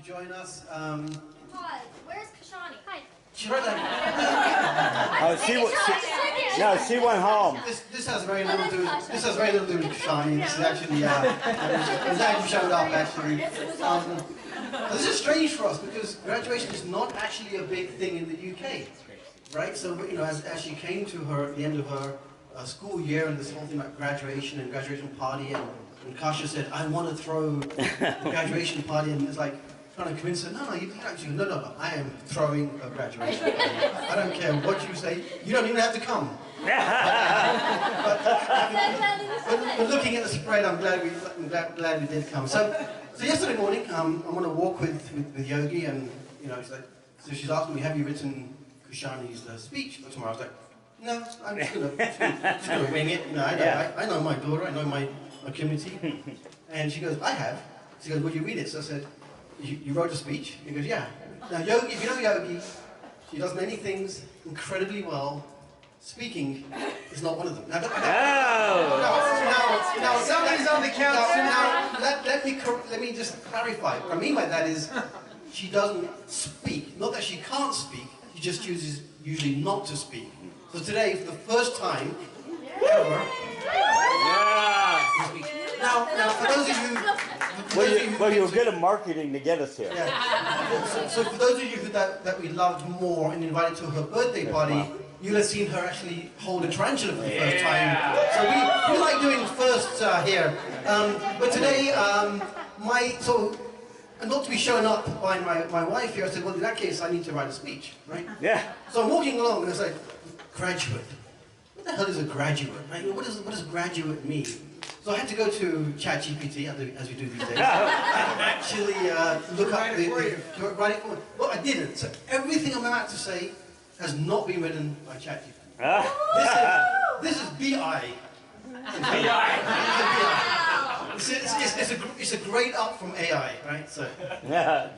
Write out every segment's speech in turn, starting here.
join us. Pause. Where's Khushani? Hi. She wrote that. She went home. This has very little to do. This has very little to do with Khushani. This is actually Zach showed up actually. This is strange for us because graduation is not actually a big thing in the UK, right? So as she came to the end of her school year and this whole thing about graduation and graduation party, and Kasha said, "I want to throw a graduation party," and it's like trying to convince her, no, I am throwing a graduation party. I don't care what you say. You don't even have to come. but looking at the spread, I'm glad we did come. So yesterday morning, I'm on a walk with Yogi, and so she's asking me, "Have you written Khushani's speech for tomorrow?" I was like, "No, I'm just gonna wing it. I know my daughter, I know my community." And she goes, "I have." She goes, "Would you read it?" So I said, You wrote a speech? He goes, "Yeah." Now Yogi, if you know Yogi, she does many things incredibly well. Speaking is not one of them. Now, somebody's on the couch. Let me just clarify. What I mean by that is, she doesn't speak. Not that she can't speak. She just chooses usually not to speak. So today, for the first time ever, you speak. Now, for those of you. Well, you're good at marketing to get us here. Yeah. So for those of you that we loved more and invited to her birthday party, you'll have seen her actually hold a tarantula for the first time. So we like doing firsts here. But today, and not to be shown up by my wife here, I said, well, in that case, I need to write a speech, right? Yeah. So I'm walking along and I say, graduate. What the hell is a graduate? Right? What does graduate mean? So I had to go to ChatGPT, as we do these days, and actually look up write it for me. Well, I didn't. So everything I'm about to say has not been written by ChatGPT. This is BI. It's a grade up from AI, right? So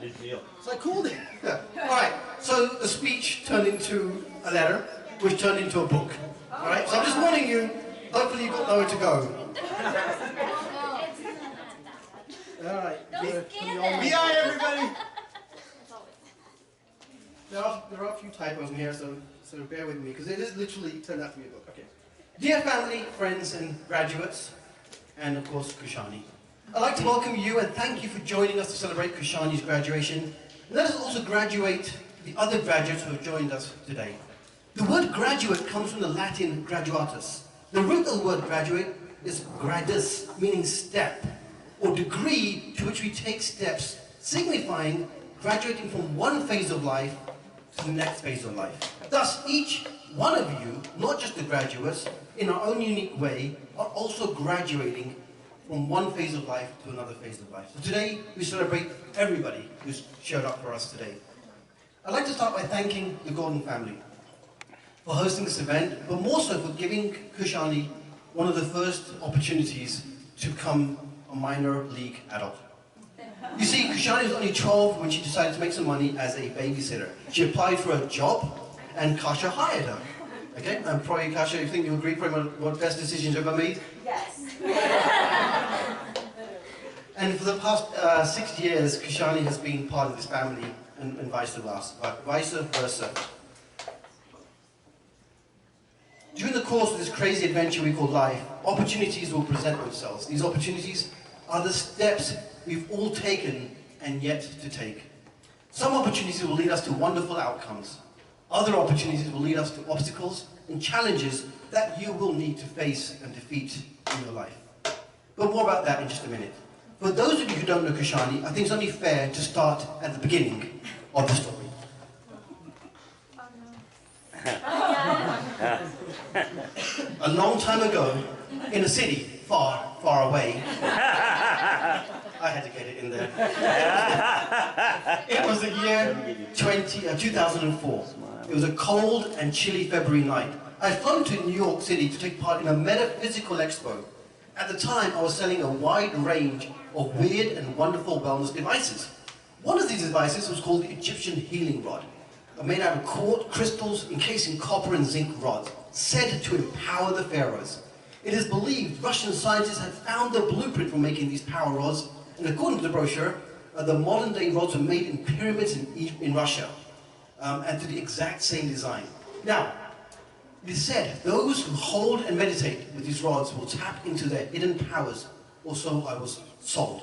good deal. So I called it. Yeah. All right. So the speech turned into a letter, which turned into a book. All right. So I'm just warning you. Hopefully you've got nowhere to go. All right. BI, everybody. There are a few typos in here, so bear with me, because it is literally turned out to be a book. Okay. Dear family, friends, and graduates, and of course Khushani, I'd like to welcome you and thank you for joining us to celebrate Khushani's graduation. Let us also graduate the other graduates who have joined us today. The word graduate comes from the Latin graduatus. The root of the word graduate is gradus, meaning step, or degree to which we take steps, signifying graduating from one phase of life to the next phase of life. Thus, each one of you, not just the graduates, in our own unique way, are also graduating from one phase of life to another phase of life. So today, we celebrate everybody who's showed up for us today. I'd like to start by thanking the Gordon family for hosting this event, but more so for giving Khushani one of the first opportunities to become a minor league adult. You see, Khushani was only 12 when she decided to make some money as a babysitter. She applied for a job, and Kasha hired her. Okay, and probably Kasha, you think you agree, probably one of the best decisions you've ever made? Yes. And for the past 6 years, Khushani has been part of this family, and vice versa. During the course of this crazy adventure we call life, opportunities will present themselves. These opportunities are the steps we've all taken and yet to take. Some opportunities will lead us to wonderful outcomes. Other opportunities will lead us to obstacles and challenges that you will need to face and defeat in your life. But more about that in just a minute. For those of you who don't know Khushani, I think it's only fair to start at the beginning of the story. A long time ago, in a city far, far away, I had to get it in there. It was the year 2004. It was a cold and chilly February night. I had flown to New York City to take part in a metaphysical expo. At the time, I was selling a wide range of weird and wonderful wellness devices. One of these devices was called the Egyptian healing rod, made out of quartz crystals encased in copper and zinc rods, said to empower the pharaohs. It is believed Russian scientists had found the blueprint for making these power rods, and according to the brochure, the modern day rods were made in pyramids in Russia, and to the exact same design. Now, it is said those who hold and meditate with these rods will tap into their hidden powers, or so I was sold.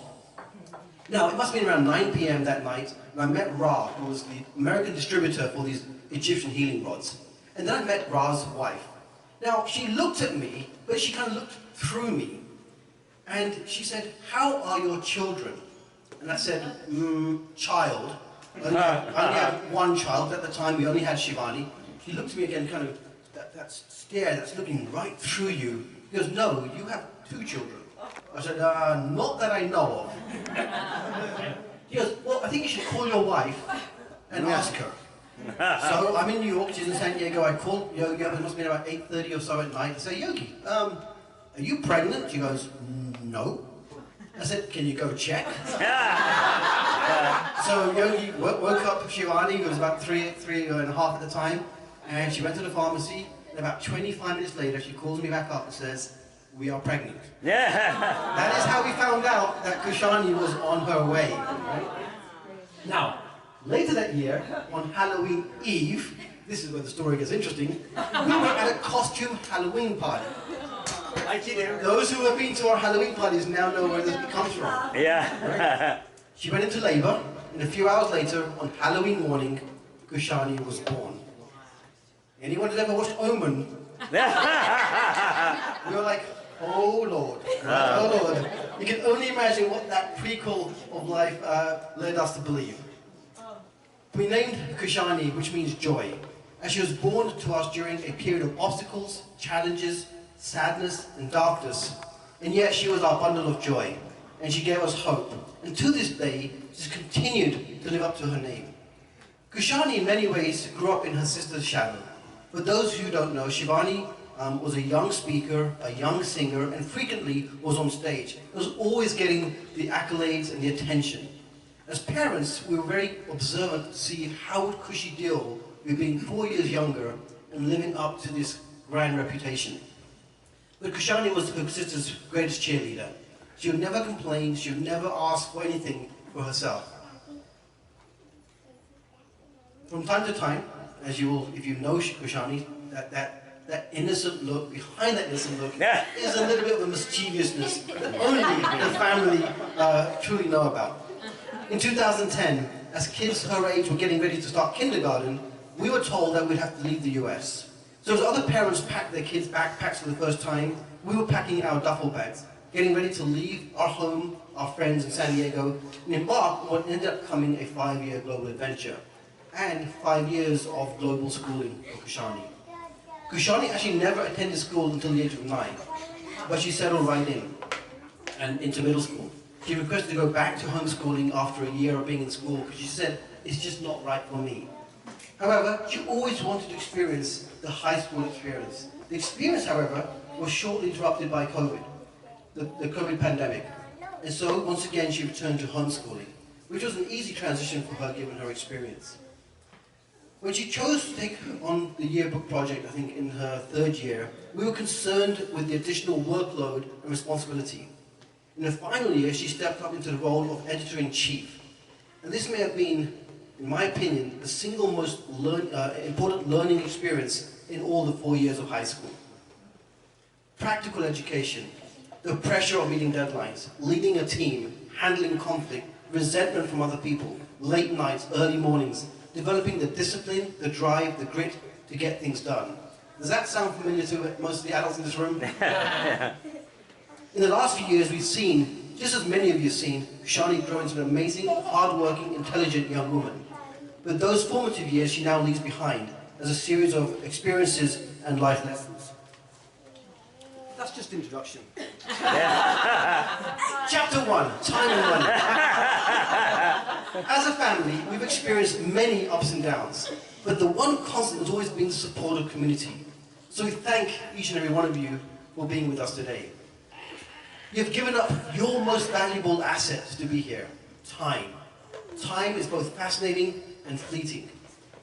Now, it must have been around 9 p.m. that night, and I met Ra, who was the American distributor for these Egyptian healing rods. And then I met Ra's wife. Now, she looked at me, but she kind of looked through me. And she said, "How are your children?" And I said, "Child." I only had one child. At the time, we only had Shivani. She looked at me again, kind of, that stare that's looking right through you. He goes, "No, you have 2 children." I said, "Not that I know of." He goes, "Well, I think you should call your wife and ask her." So I'm in New York, she's in San Diego. I called Yogi up, it must have been about 8:30 or so at night. I say, "Yogi, are you pregnant?" She goes, "No." I said, "Can you go check?" So Yogi woke up Shivani, who was about three and a half at the time, and she went to the pharmacy. And about 25 minutes later, she calls me back up and says, "We are pregnant." That is how we found out that Khushani was on her way. Right? Now, later that year, on Halloween Eve, this is where the story gets interesting, we were at a costume Halloween party. Those who have been to our Halloween parties now know where this comes from. Right? She went into labor, and a few hours later, on Halloween morning, Khushani was born. Anyone that ever watched Omen? We were like, "Oh Lord, oh Lord." You can only imagine what that prequel of life led us to believe. We named Khushani, which means joy, as she was born to us during a period of obstacles, challenges, sadness, and darkness. And yet she was our bundle of joy, and she gave us hope. And to this day, she's continued to live up to her name. Khushani, in many ways, grew up in her sister's shadow. For those who don't know, Shivani was a young speaker, a young singer, and frequently was on stage. It was always getting the accolades and the attention. As parents, we were very observant to see how would Khushi deal with being 4 years younger and living up to this grand reputation. But Khushani was her sister's greatest cheerleader. She would never complain, she would never ask for anything for herself. From time to time, as you will, if you know Khushani, that innocent look, behind that innocent look, is a little bit of a mischievousness that only the family truly know about. In 2010, as kids her age were getting ready to start kindergarten, we were told that we'd have to leave the US. So as other parents packed their kids' backpacks for the first time, we were packing our duffel bags, getting ready to leave our home, our friends in San Diego, and embark on what ended up becoming a 5-year global adventure, and 5 years of global schooling for Khushani. Khushani actually never attended school until the age of 9, but she settled right in, and into middle school. She requested to go back to homeschooling after a year of being in school, because she said, "It's just not right for me." However, she always wanted to experience the high school experience. The experience, however, was shortly interrupted by COVID, the COVID pandemic. And so, once again, she returned to homeschooling, which was an easy transition for her given her experience. When she chose to take on the yearbook project, I think in her 3rd year, we were concerned with the additional workload and responsibility. In her final year, she stepped up into the role of editor-in-chief. And this may have been, in my opinion, the single most important learning experience in all the 4 years of high school. Practical education, the pressure of meeting deadlines, leading a team, handling conflict, resentment from other people, late nights, early mornings, developing the discipline, the drive, the grit to get things done. Does that sound familiar to most of the adults in this room? In the last few years, we've seen, just as many of you have seen, Khushani grow into an amazing, hard-working, intelligent young woman. But those formative years she now leaves behind as a series of experiences and life lessons. That's just introduction. Chapter 1, time and money. As a family, we've experienced many ups and downs, but the one constant has always been the support of community. So we thank each and every one of you for being with us today. You've given up your most valuable asset to be here, time. Time is both fascinating and fleeting.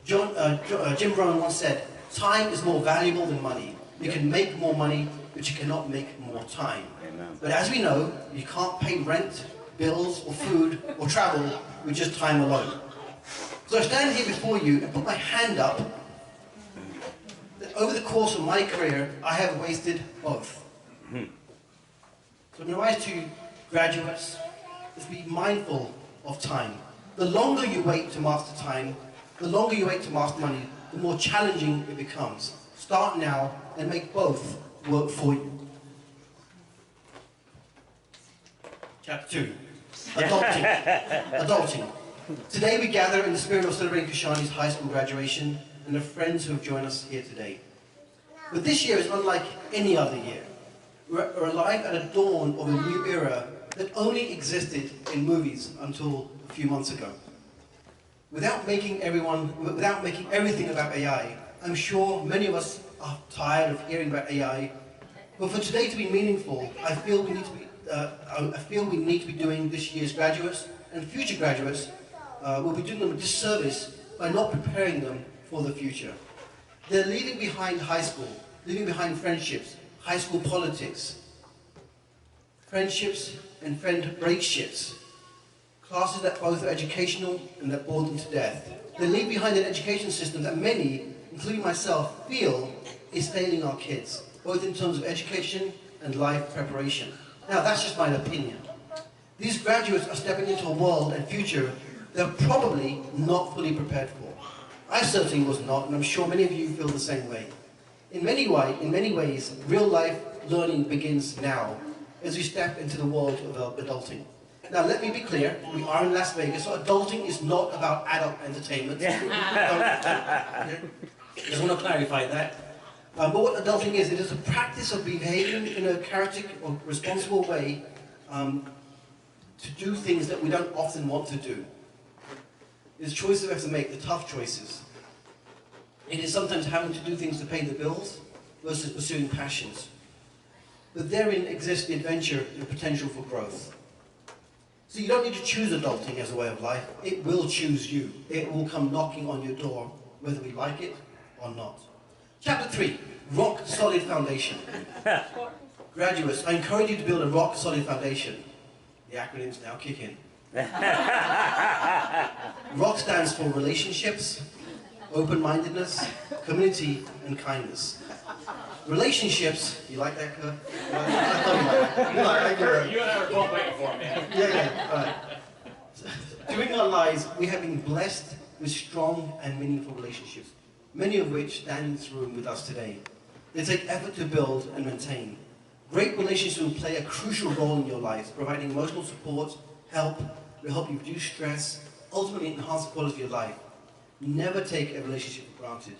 Jim Rohn once said, "Time is more valuable than money. You can make more money, but you cannot make more time." Amen. But as we know, you can't pay rent, bills, or food, or travel with just time alone. So I stand here before you and put my hand up that over the course of my career, I have wasted both. So my advice to graduates is be mindful of time. The longer you wait to master time, the longer you wait to master money, the more challenging it becomes. Start now and make both work for you. Chapter 2, Adulting. Adulting. Today we gather in the spirit of celebrating Khushani's high school graduation and the friends who have joined us here today. But this year is unlike any other year. We're alive at a dawn of a new era that only existed in movies until a few months ago. Without making everything about AI, I'm sure many of us are tired of hearing about AI. But for today to be meaningful, I feel we need to be doing this year's graduates and future graduates. We'll be doing them a disservice by not preparing them for the future. They're leaving behind high school, leaving behind friendships, high school politics, friendships and friend breakships, classes that both are educational and that bore them to death. They leave behind an education system that many, including myself, feel is failing our kids, both in terms of education and life preparation. Now, that's just my opinion. These graduates are stepping into a world and future they're probably not fully prepared for. I certainly was not, and I'm sure many of you feel the same way. In many ways, real-life learning begins now, as we step into the world of adulting. Now, let me be clear, we are in Las Vegas, so adulting is not about adult entertainment. Just want to clarify that. But what adulting is, it is a practice of behaving in a chaotic or responsible way to do things that we don't often want to do. It's choices we have to make, the tough choices. It is sometimes having to do things to pay the bills versus pursuing passions. But therein exists the adventure and potential for growth. So you don't need to choose adulting as a way of life. It will choose you. It will come knocking on your door, whether we like it or not. Chapter 3, Rock Solid Foundation. Graduates, I encourage you to build a rock solid foundation. The acronyms now kick in. ROC stands for relationships, open-mindedness, community, and kindness. Relationships, you like that, Kurt? I thought you liked that. You and I were both waiting for it, man. Yeah, all right. During our lives, we have been blessed with strong and meaningful relationships, many of which stand in this room with us today. They take effort to build and maintain. Great relationships will play a crucial role in your life, providing emotional support, help, will help you reduce stress, ultimately enhance the quality of your life. Never take a relationship for granted.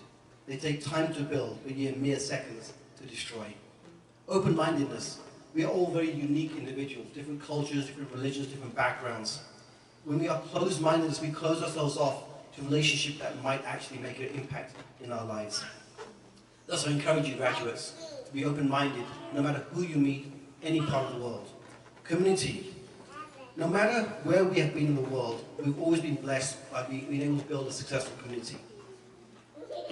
They take time to build, but mere seconds to destroy. Open-mindedness. We are all very unique individuals, different cultures, different religions, different backgrounds. When we are closed-minded, we close ourselves off to a relationship that might actually make an impact in our lives. Thus, I encourage you, graduates, to be open-minded, no matter who you meet, any part of the world. Community. No matter where we have been in the world, we've always been blessed by being able to build a successful community.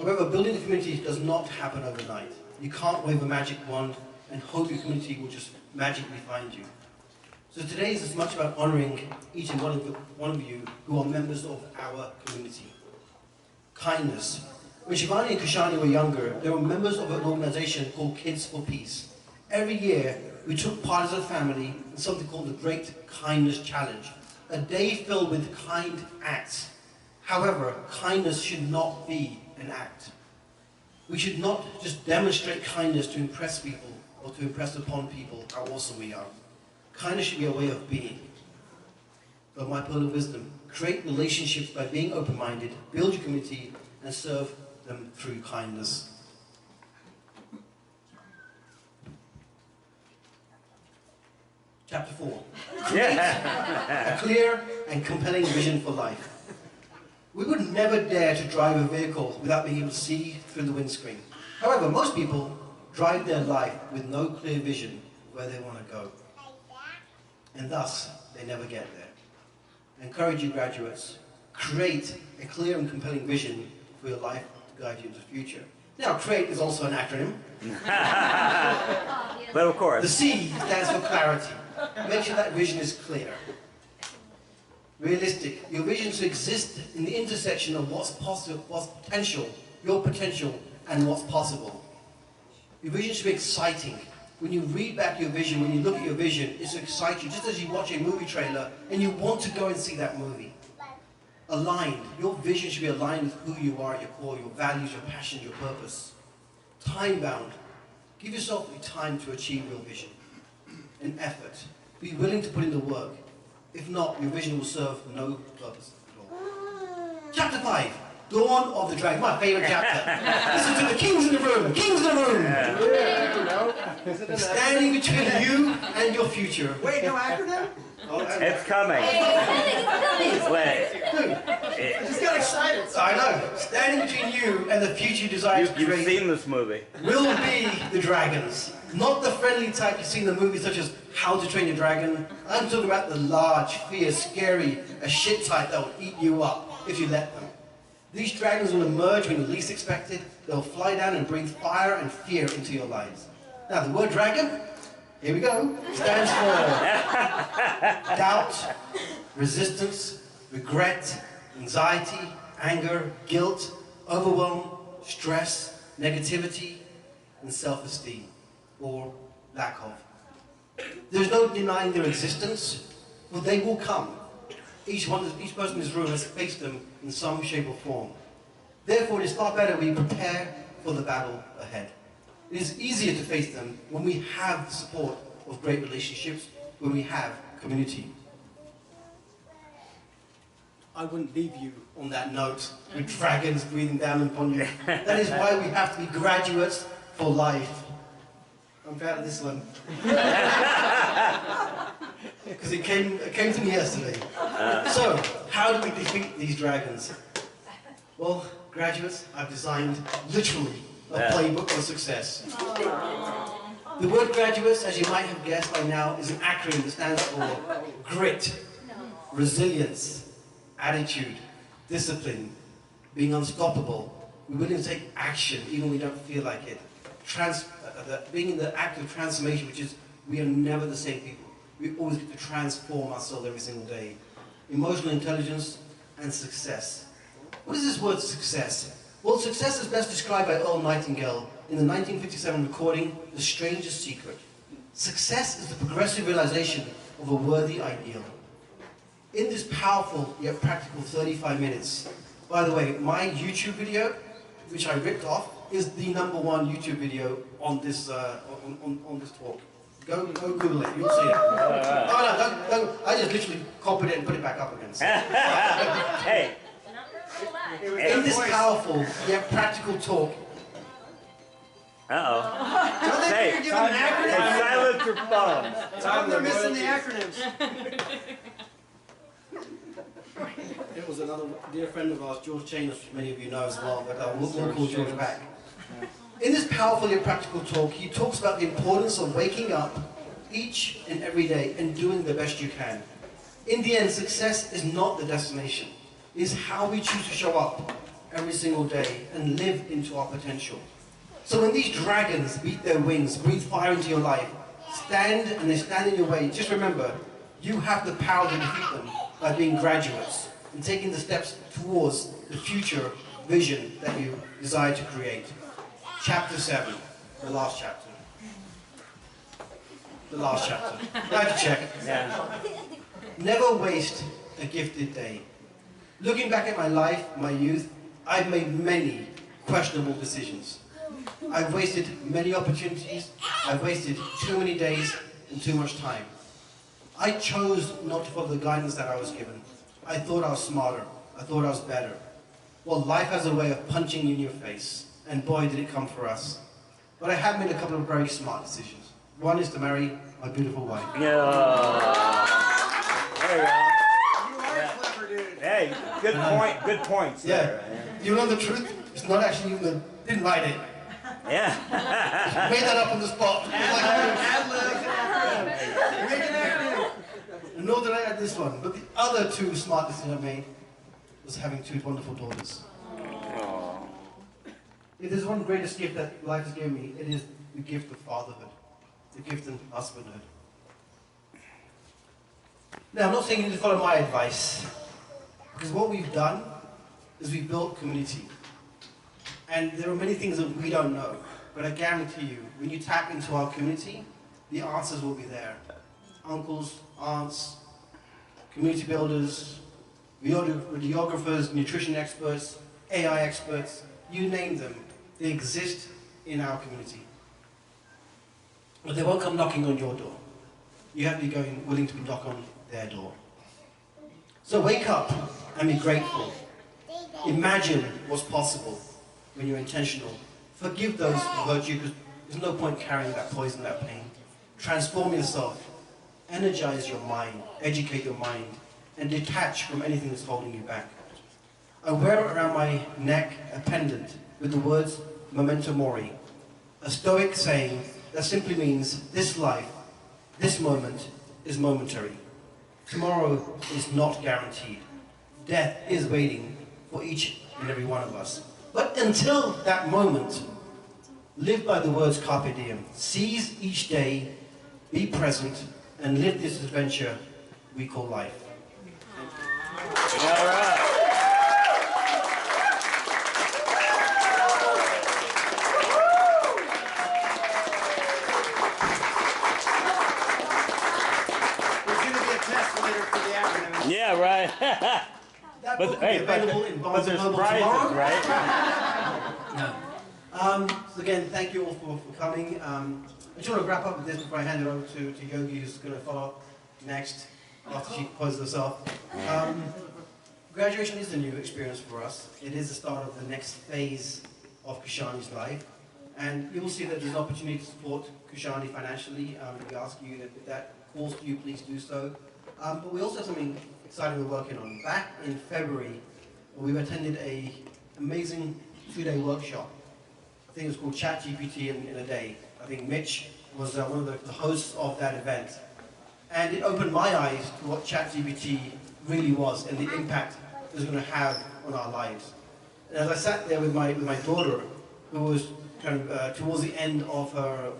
However, building a community does not happen overnight. You can't wave a magic wand and hope your community will just magically find you. So today is as much about honoring each and one of you who are members of our community. Kindness. When Shivani and Khushani were younger, they were members of an organization called Kids for Peace. Every year, we took part as a family in something called the Great Kindness Challenge, a day filled with kind acts. However, kindness should not be an act. We should not just demonstrate kindness to impress people or to impress upon people how awesome we are. Kindness should be a way of being. But my pearl of wisdom, create relationships by being open-minded, build your community, and serve them through kindness. Chapter 4. Create a clear and compelling vision for life. We would never dare to drive a vehicle without being able to see through the windscreen. However, most people drive their life with no clear vision of where they want to go. And thus, they never get there. I encourage you, graduates, create a clear and compelling vision for your life to guide you into the future. Now, CREATE is also an acronym. But of course. The C stands for clarity. Make sure that vision is clear. realistic. Your vision should exist in the intersection of what's possible, what's potential, your potential, and what's possible. Your vision should be exciting. When you read back your vision, when you look at your vision, it should excite you, just as you watch a movie trailer and you want to go and see that movie. Aligned. Your vision should be aligned with who you are at your core, your values, your passion, your purpose. Time-bound. Give yourself the time to achieve your vision. And effort. Be willing to put in the work. If not, your vision will serve no purpose at all. Chapter 5. Dawn of the Dragon. My favorite chapter. Listen to the kings in the room. Kings in the room. Standing between you and your future. Wait, no acronym? Oh, It's coming. Wait. I just got excited. I know. Standing between you and the future you desire to You've create seen this movie. will be the dragons. Not the friendly type you see in the movies such as How to Train Your Dragon. I'm talking about the large, fierce, scary, a shit type that will eat you up if you let them. These dragons will emerge when you least expect it. They'll fly down and breathe fire and fear into your lives. Now, the word dragon, here we go, stands for doubt, resistance, regret, anxiety, anger, guilt, overwhelm, stress, negativity, and self-esteem, or lack of. There's no denying their existence, but they will come. Each person in this room has faced them in some shape or form. Therefore, it is far better we prepare for the battle ahead. It is easier to face them when we have the support of great relationships, when we have community. I wouldn't leave you on that note with dragons breathing down upon you. That is why we have to be graduates for life. I'm proud of this one. Because it came to me yesterday. So, how do we defeat these dragons? Well, graduates, I've designed literally a playbook for success. The word graduates, as you might have guessed by now, is an acronym that stands for grit, resilience, attitude, discipline, being unstoppable, we're willing to take action even when we don't feel like it. Being in the act of transformation, which is we are never the same people. We always get to transform ourselves every single day. Emotional intelligence and success. What is this word success? Well, success is best described by Earl Nightingale in the 1957 recording, The Stranger's Secret. Success is the progressive realization of a worthy ideal. In this powerful yet practical 35 minutes, by the way, my YouTube video, which I ripped off, is the #1 YouTube video on this on this talk. Go Google it, you'll see it. Oh no, don't, I just literally copied it and put it back up again. So. Hey. In this powerful yet practical talk. Uh-oh. Don't they think you're giving an acronym? Hey, silence your phone. Tell them they're missing the acronyms. It was another dear friend of ours, George Chain, many of you know as well, but we'll call George back. In this powerful yet practical talk, he talks about the importance of waking up each and every day and doing the best you can. In the end, success is not the destination. It is how we choose to show up every single day and live into our potential. So when these dragons beat their wings, breathe fire into your life, stand and they stand in your way, just remember, you have the power to defeat them by being graduates and taking the steps towards the future vision that you desire to create. Chapter 7, the last chapter. The last chapter. I have to check. Yeah. Never waste a gifted day. Looking back at my life, my youth, I've made many questionable decisions. I've wasted many opportunities. I've wasted too many days and too much time. I chose not to follow the guidance that I was given. I thought I was smarter. I thought I was better. Well, life has a way of punching you in your face. And boy, did it come for us. But I have made a couple of very smart decisions. One is to marry my beautiful wife. Yeah. There you go. You are a clever dude. Hey, good point. Good points there. You know the truth? It's not actually even didn't write it. Yeah. Made that up on the spot. And nor did I add this one. But the other two smart decisions I made was having two wonderful daughters. If there's one greatest gift that life has given me, it is the gift of fatherhood, the gift of husbandhood. Now, I'm not saying you need to follow my advice, because what we've done is we've built community. And there are many things that we don't know, but I guarantee you, when you tap into our community, the answers will be there. Uncles, aunts, community builders, videographers, nutrition experts, AI experts, you name them, they exist in our community. But they won't come knocking on your door. You have to be willing to knock on their door. So wake up and be grateful. Imagine what's possible when you're intentional. Forgive those who hurt you, because there's no point carrying that poison, that pain. Transform yourself. Energize your mind. Educate your mind. And detach from anything that's holding you back. I wear around my neck a pendant with the words Memento Mori, a Stoic saying that simply means this life, this moment, is momentary. Tomorrow is not guaranteed. Death is waiting for each and every one of us. But until that moment, live by the words Carpe Diem. Seize each day, be present, and live this adventure we call life. All right. There's going to be a test later for the acronyms. Yeah, right. That But book will be hey, available in but Barnes there's and Noble prizes, tomorrow. right? No. So again, thank you all for coming. I just want to wrap up with this before I hand it over to Yogi, who's going to follow next after she closes us off. Graduation is a new experience for us. It is the start of the next phase of Khushani's life. And you will see that there's an opportunity to support Khushani financially. We ask you that if that calls to you, please do so. But we also have something exciting we're working on. Back in February, we attended an amazing 2-day workshop. I think it was called Chat GPT in a Day. I think Mitch was one of the hosts of that event. And it opened my eyes to what Chat GPT really was and the impact it was going to have on our lives. And as I sat there with my daughter, who was kind of towards the end of her,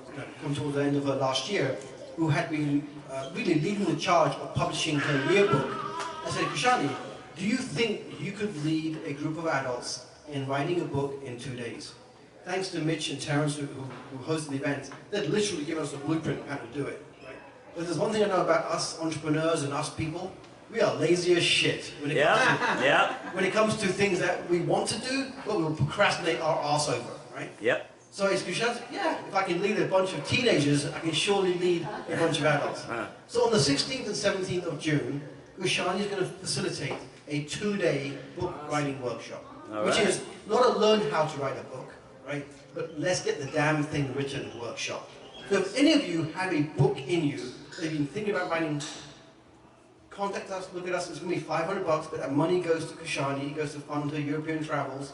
come towards the end of her last year, who had been really leading the charge of publishing her yearbook, I said, Khushani, do you think you could lead a group of adults in writing a book in 2 days? Thanks to Mitch and Terrence who hosted the event, they'd literally given us a blueprint on how to do it. Right? But there's one thing I know about us entrepreneurs and us people, we are lazy as shit when it comes to things that we want to do, but we'll procrastinate our arse over, right? Yep. So it's Khushani, yeah, if I can lead a bunch of teenagers, I can surely lead a bunch of adults. So on the 16th and 17th of June, Khushani is going to facilitate a 2-day book writing workshop, which is not a learn how to write a book, right? But let's get the damn thing written workshop. So if any of you have a book in you that you've been thinking about writing, contact us, look at us. It's going to be $500, but that money goes to Khushani, it goes to fund her European travels,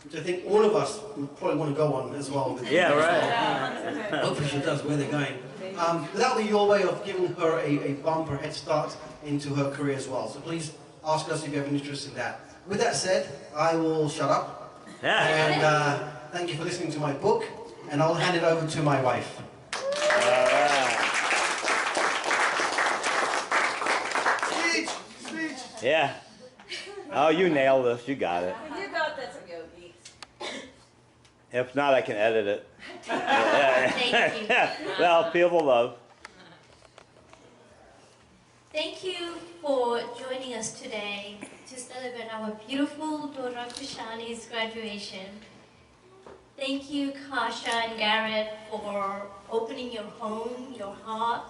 which I think all of us would probably want to go on as well. Yeah, right. Hopefully she does, where they're going. But that'll be your way of giving her a bump or head start into her career as well. So please ask us if you have an interest in that. With that said, I will shut up. And thank you for listening to my book, and I'll hand it over to my wife. Speech. Yeah. Oh, you nailed this. You got it. You got this, Yogi. If not, I can edit it. Thank you. Well, feel the love. Thank you for joining us today to celebrate our beautiful daughter Khushani's graduation. Thank you, Kasha and Garrett, for opening your home, your heart,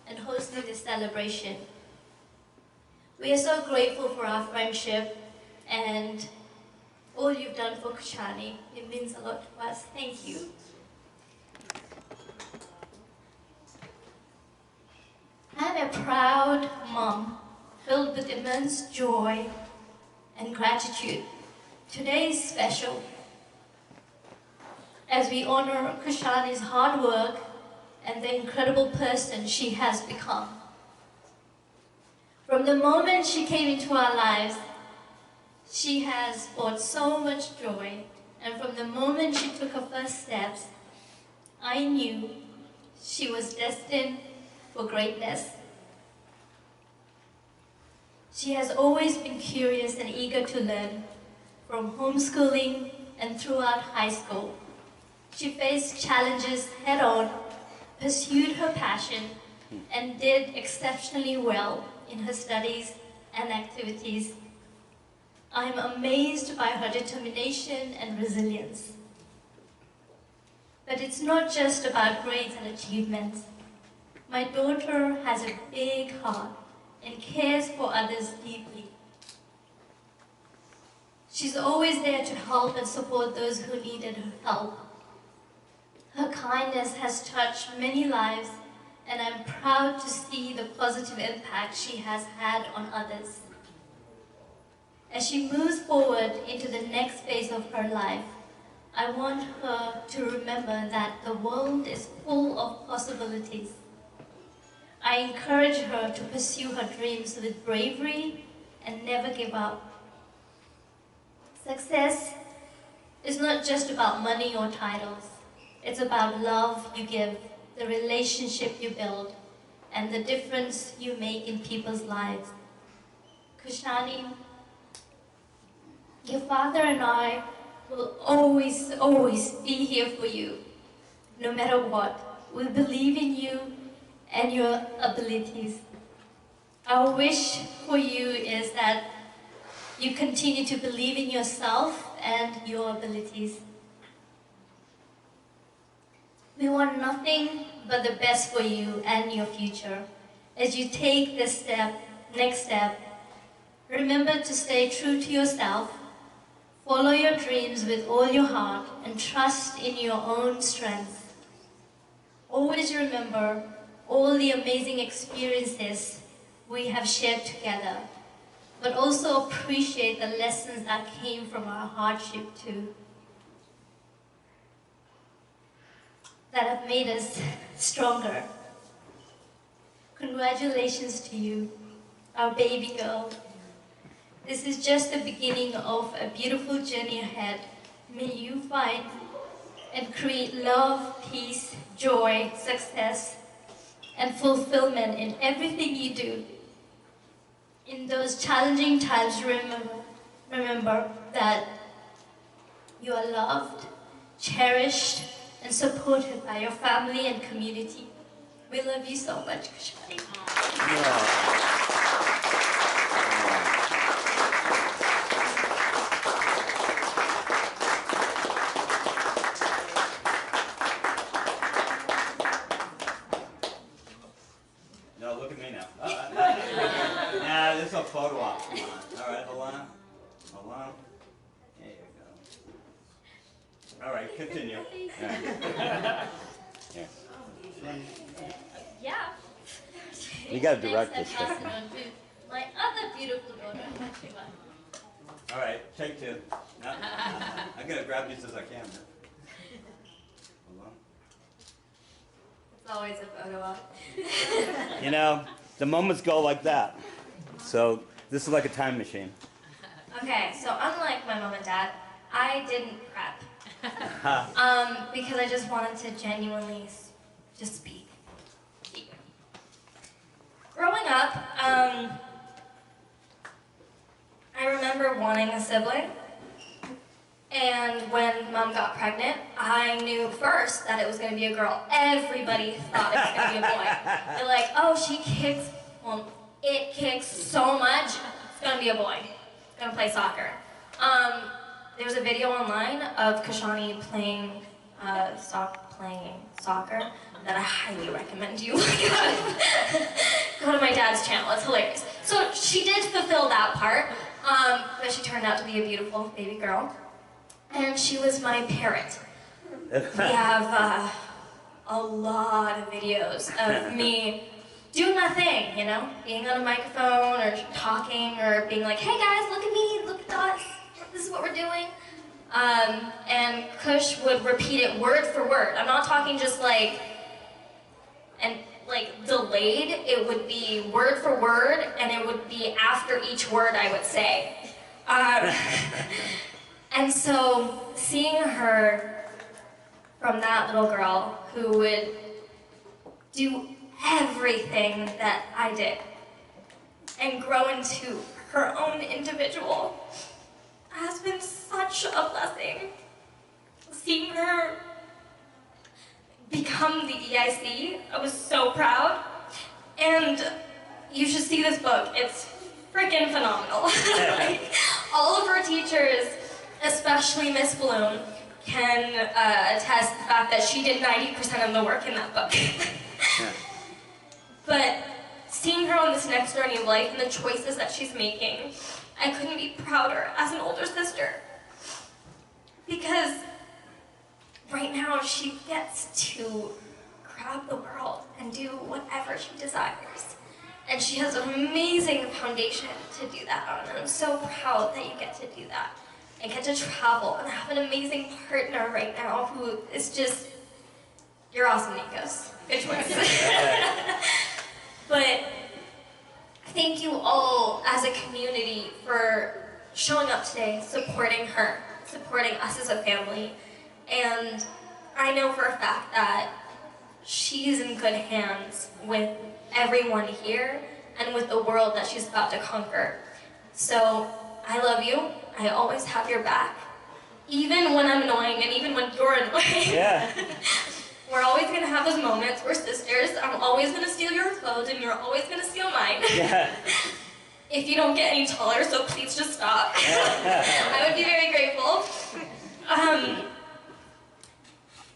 and hosting this celebration. We are so grateful for our friendship and all you've done for Khushani. It means a lot to us. Thank you. I'm a proud mom, filled with immense joy and gratitude. Today is special as we honor Khushani's hard work and the incredible person she has become. From the moment she came into our lives, she has brought so much joy, and from the moment she took her first steps, I knew she was destined for greatness. She has always been curious and eager to learn, from homeschooling and throughout high school. She faced challenges head-on, pursued her passion, and did exceptionally well in her studies and activities. I am amazed by her determination and resilience. But it's not just about grades and achievements. My daughter has a big heart and cares for others deeply. She's always there to help and support those who needed her help. Her kindness has touched many lives, and I'm proud to see the positive impact she has had on others. As she moves forward into the next phase of her life, I want her to remember that the world is full of possibilities. I encourage her to pursue her dreams with bravery and never give up. Success is not just about money or titles. It's about love you give, the relationship you build, and the difference you make in people's lives. Khushani, your father and I will always, always be here for you, no matter what. We believe in you and your abilities. Our wish for you is that you continue to believe in yourself and your abilities. We want nothing but the best for you and your future. As you take this next step, remember to stay true to yourself, follow your dreams with all your heart, and trust in your own strength. Always remember all the amazing experiences we have shared together, but also appreciate the lessons that came from our hardship too, that have made us stronger. Congratulations to you, our baby girl. This is just the beginning of a beautiful journey ahead. May you find and create love, peace, joy, success, and fulfillment in everything you do. In those challenging times, remember that you are loved, cherished, and supported by your family and community. We love you so much, Khushani. No, look at me now. Nah, this is a photo op. Come on. All right, hold on. Hold on. There you go. All right, continue. All right. Here. Yeah. You gotta direct Next, this I pass thing. it on to my other beautiful daughter, Shiva. All right, take two. No, I'm gonna grab these as I can. Hold on. It's always a photo op. You know, the moments go like that. So this is like a time machine. Okay, so unlike my mom and dad, I didn't prep. Because I just wanted to genuinely just speak. Growing up, I remember wanting a sibling. And when Mom got pregnant, I knew first that it was going to be a girl. Everybody thought it was going to be a boy. They're like, oh, she kicks, well, it kicks so much, it's going to be a boy. It's going to play soccer. There's a video online of Khushani playing soccer that I highly recommend you look at. Go to my dad's channel, it's hilarious. So she did fulfill that part, but she turned out to be a beautiful baby girl. And she was my parrot. We have a lot of videos of me doing my thing, you know? Being on a microphone or talking or being like, hey guys, look at me, look at us, this is what we're doing. And Kush would repeat it word for word. I'm not talking just like delayed, it would be word for word and it would be after each word I would say. And so, seeing her from that little girl who would do everything that I did, and grow into her own individual has been such a blessing. Seeing her become the EIC, I was so proud. And you should see this book. It's freaking phenomenal. Like, all of her teachers, especially Miss Bloom, can attest the fact that she did 90% of the work in that book. But seeing her on this next journey of life and the choices that she's making, I couldn't be prouder as an older sister. Because right now she gets to grab the world and do whatever she desires. And she has an amazing foundation to do that on. And I'm so proud that you get to do that. And get to travel and have an amazing partner right now who is just, you're awesome, Nikos. Good choice. But thank you all as a community for showing up today, supporting her, supporting us as a family. And I know for a fact that she's in good hands with everyone here and with the world that she's about to conquer. So I love you. I always have your back. Even when I'm annoying and even when you're annoying. Yeah. We're always going to have those moments. We're sisters. I'm always going to steal your clothes and you're always going to steal mine. Yeah. If you don't get any taller, so please just stop. I would be very grateful.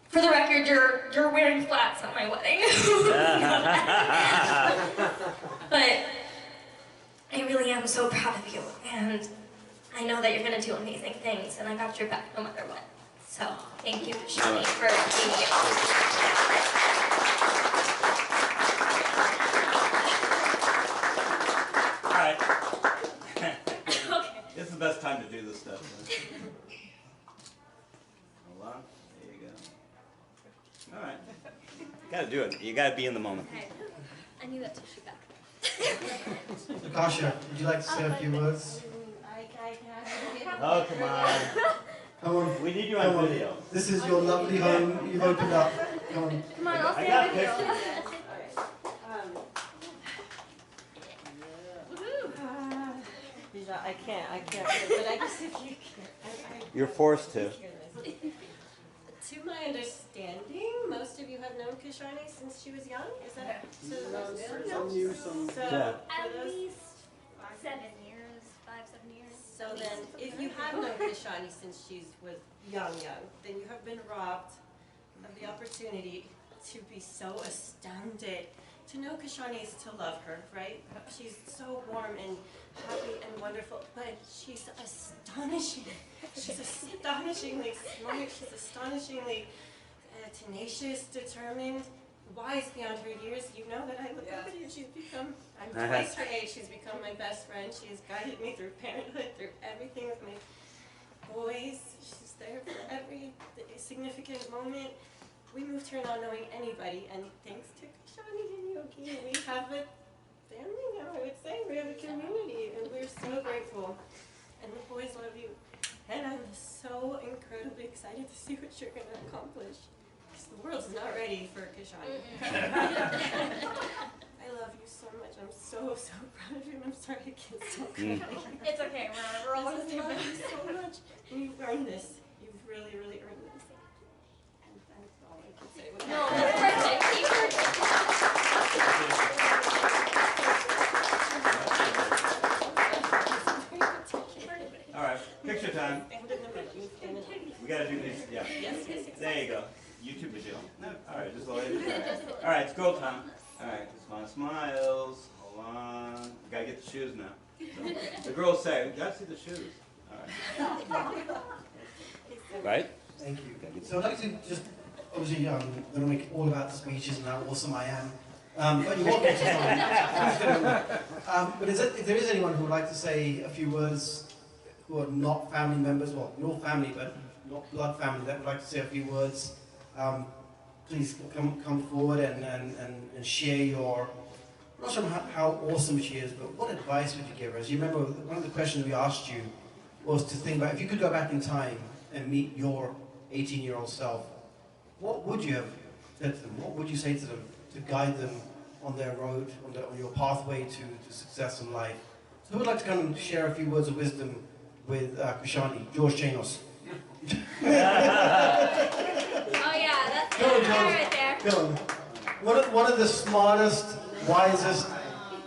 For the record, you're wearing flats at my wedding. But I really am so proud of you, and I know that you're going to do amazing things, and I got your back no matter what. So thank you, Khushani, for being All right. Okay. This is the best time to do this stuff. Hold on. There you go. All right. You gotta do it. You gotta be in the moment. Okay. I need that tissue back. Natasha, would you like to say a few words? Oh, come on. Come on. We need you on video. This is your lovely home. You've opened up. Come on. Come on, I'll I stay got with you. pictures. I can't, but I guess if you can. You're forced to. To my understanding, most of you have known Khushani since she was young. Is that so? Some new, some. So, Yeah. for those, 7 years, 5-7 years. so then, if you have known Khushani since she was young, then you have been robbed of the opportunity to be so astounded. To know Khushani is to love her, right? She's so warm and happy and wonderful, but she's astonishing. She's astonishingly smart. She's astonishingly tenacious, determined, wise beyond her years. You know that I look up at her. She's become, I'm twice her age. She's become my best friend. She has guided me through parenthood, through everything with my boys. She's there for every significant moment. We moved here not knowing anybody, and thanks to Khushani and Yogi, we have a family now, I would say. We have a community, and we're so grateful. And the boys love you. And I'm so incredibly excited to see what you're going to accomplish. Because the world's not ready for Khushani. I love you so much. I'm so, so proud of you. I'm sorry I can't stop crying. It's okay, we're all I love you so much. And you've earned this. You've really, really earned this. And that's all I can say. No, that's perfect. Keep All right, picture time. We gotta do these. Yeah. There you go. YouTube video. No. All right, just lower it. All right, it's girl time. All right, smiles. Hold on. We gotta get the shoes now. So, the girls say, we gotta see the shoes. All right. Right? Thank you. So I'd like to just, obviously, I'm going to make it all about the speeches and how awesome I am. But you won't get to but if there is anyone who would like to say a few words who are not family members, well, your family, but not blood family, that would like to say a few words, please come forward and share your, I'm not sure how awesome she is, but what advice would you give her? As you remember, one of the questions we asked you was to think about, if you could go back in time and meet your 18-year-old self, what would you have said to them? What would you say to them to guide them on their road, on your pathway to success in life. So who would like to come and share a few words of wisdom with Khushani? George Chanos. Oh yeah, that's Go on, the guy right there. Go on. One of the smartest, wisest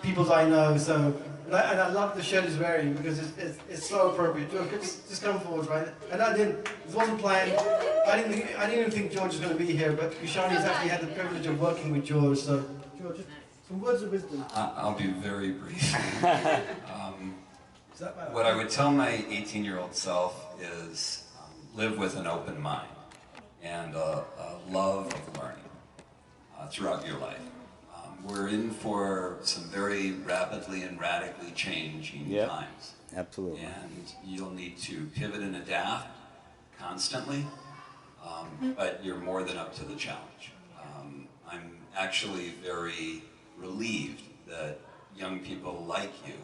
people I know. So, and I love the shirt he's wearing because it's so appropriate. George, just come forward, right? And it wasn't planned. I didn't even think George was going to be here, but Khushani's actually had the privilege of working with George. So, George, some words of wisdom. I'll be very brief. What I would tell my 18-year-old self is live with an open mind and a love of learning throughout your life. We're in for some very rapidly and radically changing times. Absolutely. And you'll need to pivot and adapt constantly, but you're more than up to the challenge. I'm actually very relieved that young people like you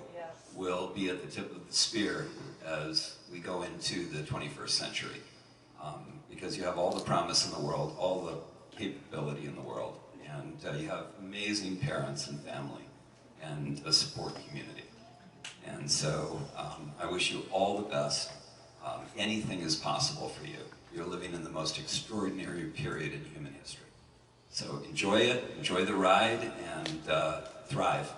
will be at the tip of the spear as we go into the 21st century. Because you have all the promise in the world, all the capability in the world, and you have amazing parents and family and a support community. And so I wish you all the best. Anything is possible for you. You're living in the most extraordinary period in human history. So enjoy it, enjoy the ride, and thrive.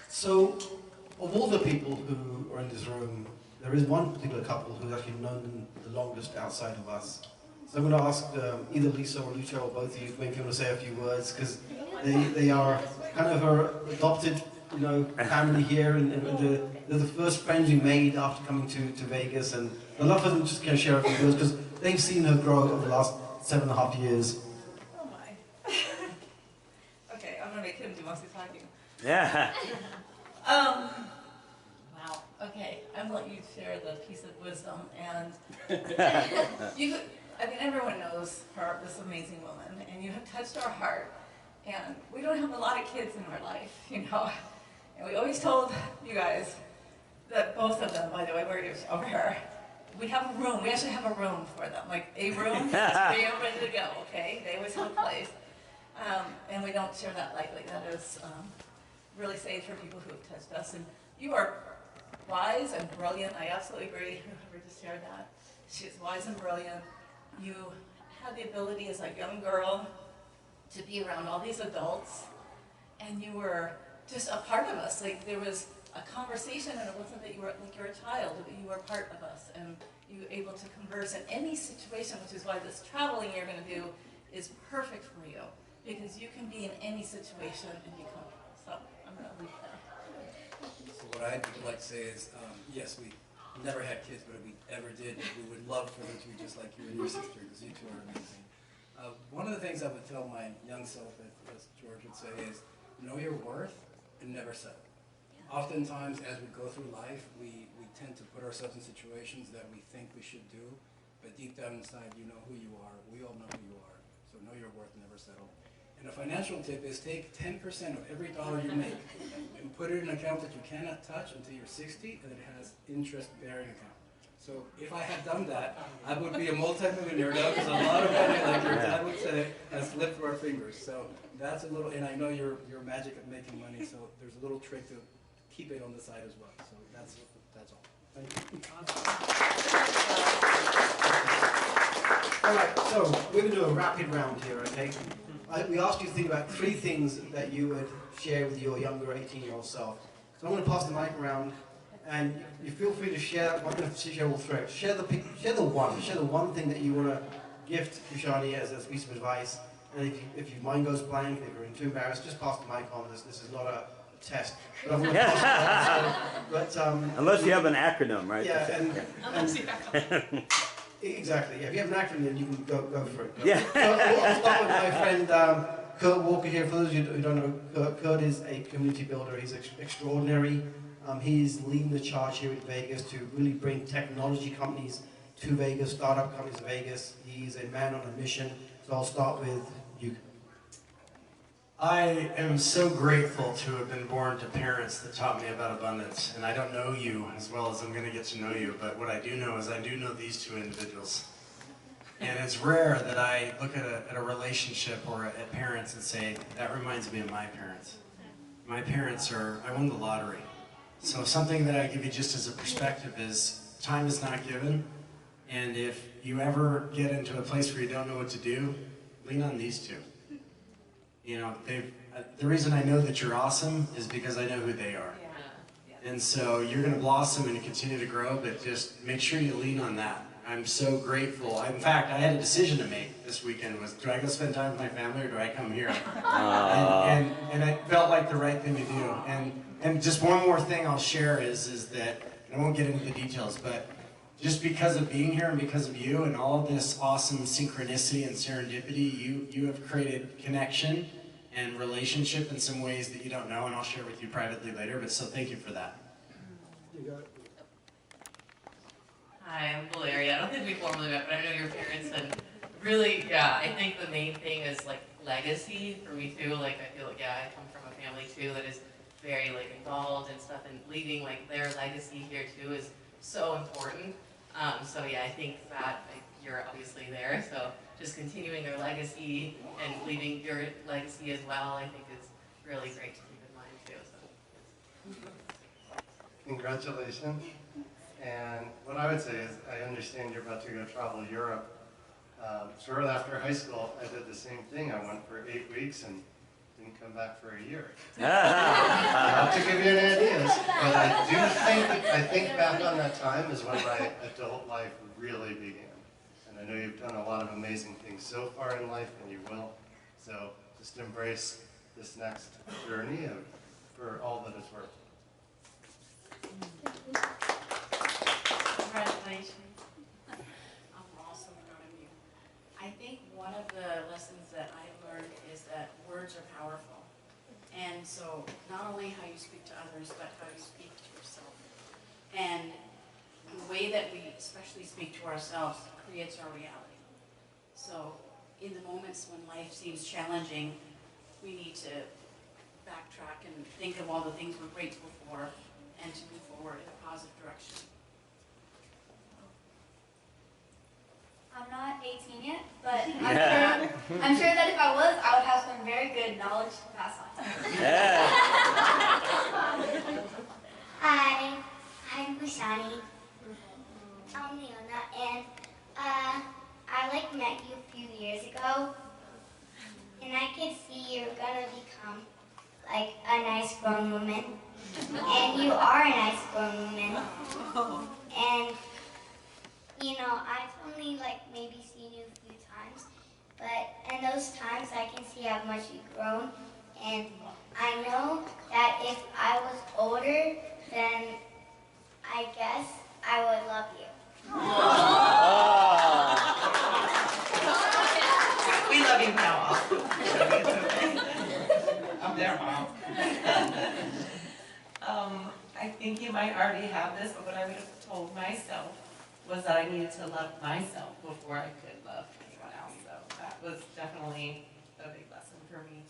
So, of all the people who are in this room, there is one particular couple who's actually known them the longest outside of us. So I'm going to ask either Lisa or Lucio or both of you maybe want to say a few words, because they are kind of her adopted, family here, and they're the first friends we made after coming to Vegas, and I'd love for them to just kind of share a few words, because they've seen her grow over the last 7.5 years. Oh my. Okay, I'm gonna make him do most of the talking. Yeah. Wow. Okay, I'm gonna let you share the piece of wisdom, and everyone knows her, this amazing woman, and you have touched our heart. And we don't have a lot of kids in our life, And we always told you guys that both of them, by the way, over here, we have a room. We actually have a room for them, like a room that's ready to go. Okay, they always have a place, and we don't share that lightly. That is really saved for people who have touched us. And you are wise and brilliant. I absolutely agree. Whoever just shared that, she's wise and brilliant. You had the ability as a young girl to be around all these adults, and you were just a part of us. Like, there was a conversation, and it wasn't that you were like you're a child, but you were part of us, and you were able to converse in any situation, which is why this traveling you're going to do is perfect for you, because you can be in any situation and be comfortable. So I'm going to leave it there. So what I would like to say is, yes, we never had kids, but if we ever did, we would love for them to be just like you and your sister, because you two are amazing. One of the things I would tell my young self, as George would say, is know your worth and never settle. Oftentimes, as we go through life, we tend to put ourselves in situations that we think we should do, but deep down inside, you know who you are. We all know who you are. So know your worth, never settle. And a financial tip is take 10% of every dollar you make and put it in an account that you cannot touch until you're 60, and it has interest-bearing account. So if I had done that, I would be a multi-millionaire now, because a lot of money, like your dad would say, has slipped through our fingers. So that's a little, and I know you're magic at making money, so there's a little trick to keep it on the side as well. So that's all. Thank you. All right, so we're going to do a rapid round here, okay? We asked you to think about 3 things that you would share with your younger 18-year-old self. So I'm going to pass the mic around, and you feel free to share. I'm going to share all 3. Share the one thing that you want to gift Khushani as a piece of advice. And if your mind goes blank, if you're too embarrassed, just pass the mic on. This is not a test. But I'm going to pass it on. Unless you have an acronym, right? Yeah, exactly. Yeah, if you have an acronym, then you can go for it. Yeah. So I'll start with my friend Kurt Walker here. For those of you who don't know, Kurt is a community builder. He's extraordinary. He's leading the charge here in Vegas to really bring technology companies to Vegas, startup companies to Vegas. He's a man on a mission. So I'll start with you. I am so grateful to have been born to parents that taught me about abundance. And I don't know you as well as I'm going to get to know you, but what I do know is I do know these 2 individuals. And it's rare that I look at a relationship or at parents and say, that reminds me of my parents. My parents I won the lottery. So something that I give you just as a perspective is, time is not given. And if you ever get into a place where you don't know what to do, lean on these two. You know, the reason I know that you're awesome is because I know who they are. And so you're going to blossom and continue to grow, but just make sure you lean on that. I'm so grateful. In fact, I had a decision to make this weekend. Do I go spend time with my family or do I come here? And it felt like the right thing to do. And just one more thing I'll share is that, I won't get into the details, but just because of being here and because of you and all of this awesome synchronicity and serendipity, you have created connection and relationship in some ways that you don't know, and I'll share with you privately later, but so thank you for that. You got it. Hi, I'm Valeria. I don't think we formally met, but I know your parents, and really, yeah, I think the main thing is like legacy for me too. Like I feel like, yeah, I come from a family too that is very like involved and stuff, and leaving like their legacy here too is so important. So yeah, I think that like, you're obviously there, so just continuing their legacy and leaving your legacy as well, I think is really great to keep in mind too. So. Congratulations. And what I would say is, I understand you're about to go travel Europe. Shortly after high school, I did the same thing. I went for 8 weeks and didn't come back for a year. Not to give you any ideas, but I think back on that time is when my adult life really began. And I know you've done a lot of amazing things so far in life, and you will. So just embrace this next journey for all that it's worth. Congratulations. I'm also proud of you. I think one of the lessons that I've learned is that words are powerful. And so not only how you speak to others, but how you speak to yourself. And the way that we especially speak to ourselves creates our reality. So in the moments when life seems challenging, we need to backtrack and think of all the things we're grateful for and to move forward in a positive direction. I'm not 18 yet, but I'm sure that if I was, I would have some very good knowledge to pass on. Hi, I'm Khushani. I'm Leona, and I met you a few years ago, and I could see you're gonna become like a nice grown woman, and you are a nice grown woman, and you know, I've only maybe seen you a few times, but in those times I can see how much you've grown, and I know that if I was older, then I guess I would love you. We love you now. I'm there, Mom. I think you might already have this, but what I would have told myself was that I needed to love myself before I could love anyone else. So that was definitely a big lesson for me.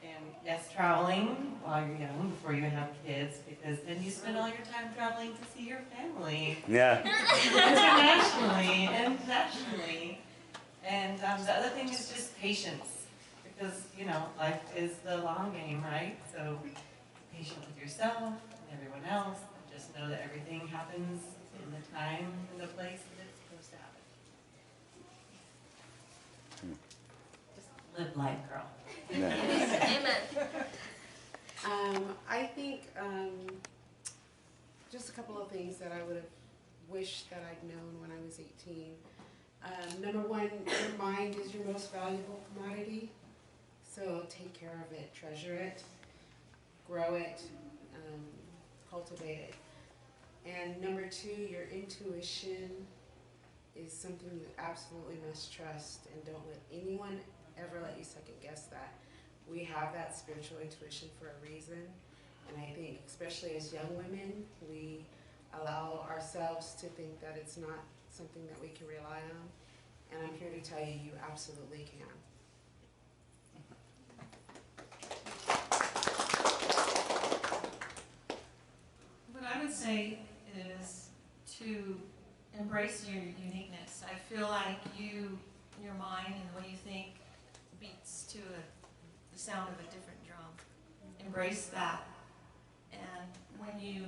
And yes, traveling while you're young, before you have kids, because then you spend all your time traveling to see your family. Yeah. Internationally and nationally. And the other thing is just patience, because, you know, life is the long game, right? So be patient with yourself and everyone else, and just know that everything happens in the time and the place that it's supposed to happen. Just live life, girl. Amen. I think just a couple of things that I would have wished that I'd known when I was 18. Number one, your mind is your most valuable commodity, so take care of it, treasure it, grow it, cultivate it. And number two, your intuition is something you absolutely must trust, and don't let anyone ever let you second guess that. We have that spiritual intuition for a reason, and I think especially as young women, we allow ourselves to think that it's not something that we can rely on, and I'm here to tell you, you absolutely can. What I would say is to embrace your uniqueness. I feel like your mind and the way you think beats to the sound of a different drum. Embrace that. And when you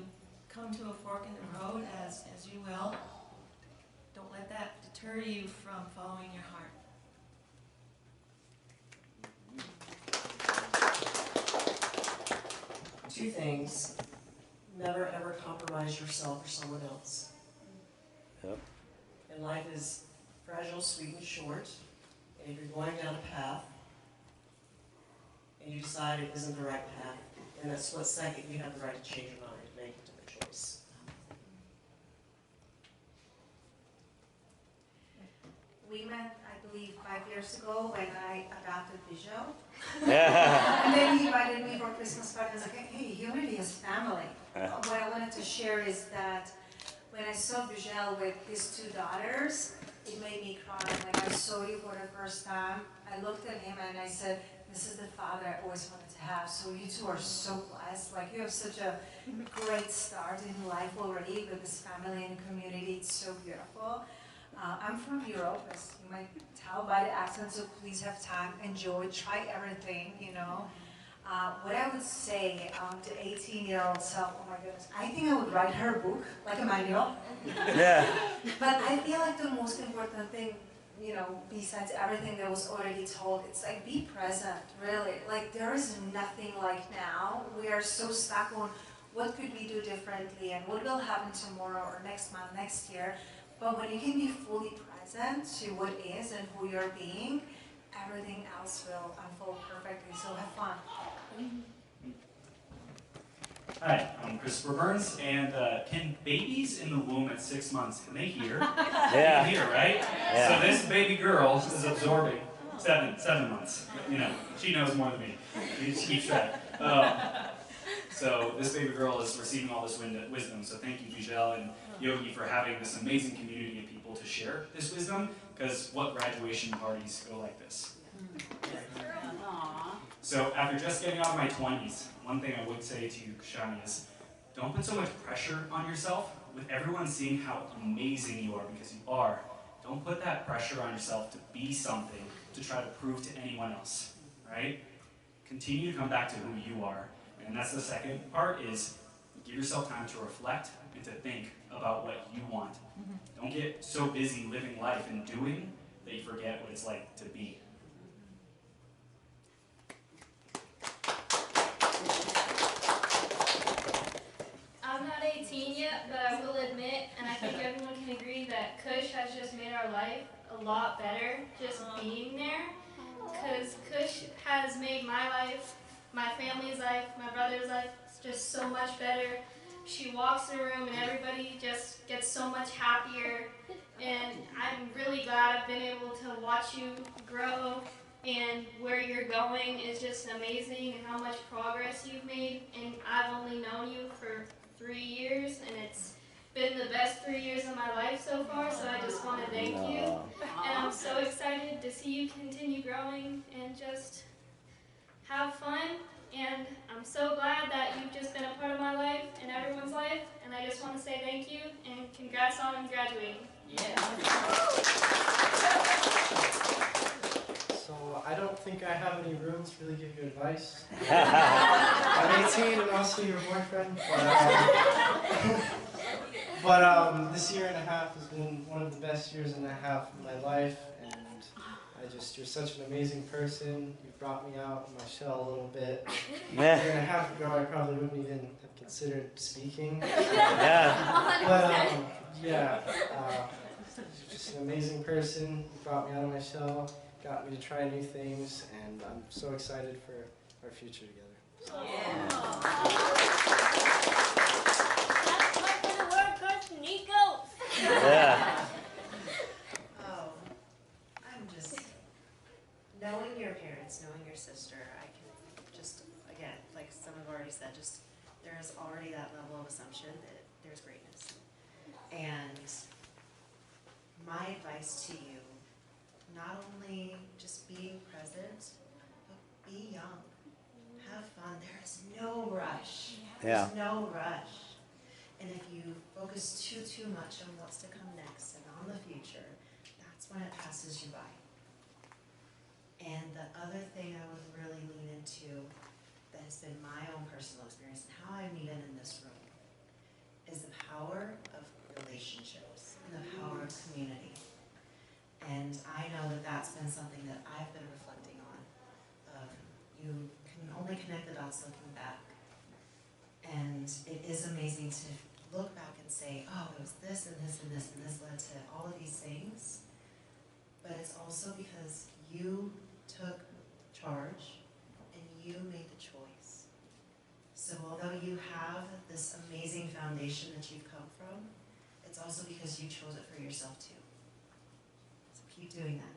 come to a fork in the road, as you will, don't let that deter you from following your heart. Two things. Never ever compromise yourself for someone else. Yep. And life is fragile, sweet, and short. And if you're going down a path and you decide it isn't the right path, in that split second you have the right to change your mind and make a different choice. We met, I believe, 5 years ago when I adopted Beejel. Yeah. And then he invited me for a Christmas party. I was like, hey, unity is family. What I wanted to share is that when I saw Beejel with his 2 daughters, it made me cry. Like, I saw you for the first time. I looked at him and I said, this is the father I always wanted to have. So you two are so blessed. Like, you have such a great start in life already with this family and community. It's so beautiful. I'm from Europe, as you might tell by the accent, so please have time, enjoy, try everything, you know. What I would say to 18-year-old self, oh my goodness, I think I would write her a book, like a manual. Yeah. But I feel like the most important thing, you know, besides everything that was already told, it's like be present, really. Like, there is nothing like now. We are so stuck on what could we do differently and what will happen tomorrow or next month, next year. But when you can be fully present to what is and who you're being, everything else will unfold perfectly. So have fun. Hi, I'm Christopher Burns, and can babies in the womb at 6 months, can they hear? Yeah. They can hear, right? Yeah. So this baby girl is absorbing 7 months. You know, she knows more than me. She keeps track. So this baby girl is receiving all this wisdom. So thank you, Beejel and Yogi, for having this amazing community of people to share this wisdom, because what graduation parties go like this? So after just getting out of my 20s, one thing I would say to you, Khushani, is don't put so much pressure on yourself. With everyone seeing how amazing you are, because you are, don't put that pressure on yourself to be something to try to prove to anyone else, right? Continue to come back to who you are. And that's the second part, is give yourself time to reflect and to think about what you want. Don't get so busy living life and doing that you forget what it's like to be. I'm not 18 yet, but I will admit, and I think everyone can agree, that Kush has just made our life a lot better just being there. Because Kush has made my life, my family's life, my brother's life just so much better. She walks the room and everybody just gets so much happier. And I'm really glad I've been able to watch you grow, and where you're going is just amazing, and how much progress you've made. And I've only known you for 3 years, and it's been the best 3 years of my life so far, so I just want to thank you. And I'm so excited to see you continue growing and just have fun. And I'm so glad that you've just been a part of my life and everyone's life, and I just want to say thank you and congrats on graduating. So I don't think I have any room to really give you advice. I'm 18 and also your boyfriend, but this year and a half has been one of the best years and a half of my life, and you're such an amazing person. You brought me out of my shell a little bit. A year and a half ago, I probably wouldn't even have considered speaking. You're just an amazing person. You brought me out of my shell, got me to try new things, and I'm so excited for our future together. Oh, I'm just, knowing your parents, knowing your sister, I can just, again, like some have already said, just there's already that level of assumption that there's greatness. And my advice to you, not only just being present, but be young. Have fun. There is no rush. Yeah. There's no rush. And if you focus too much on what's to come next and on the future, that's when it passes you by. And the other thing I would really lean into that has been my own personal experience and how I'm even in this room is the power of relationships and the power of community. And I know that that's been something that I've been reflecting on. You can only connect the dots looking back. And it is amazing to look back and say, oh, it was this and this and this and this led to all of these things. But it's also because you took charge and you made the choice. So although you have this amazing foundation that you've come from, it's also because you chose it for yourself too. So keep doing that.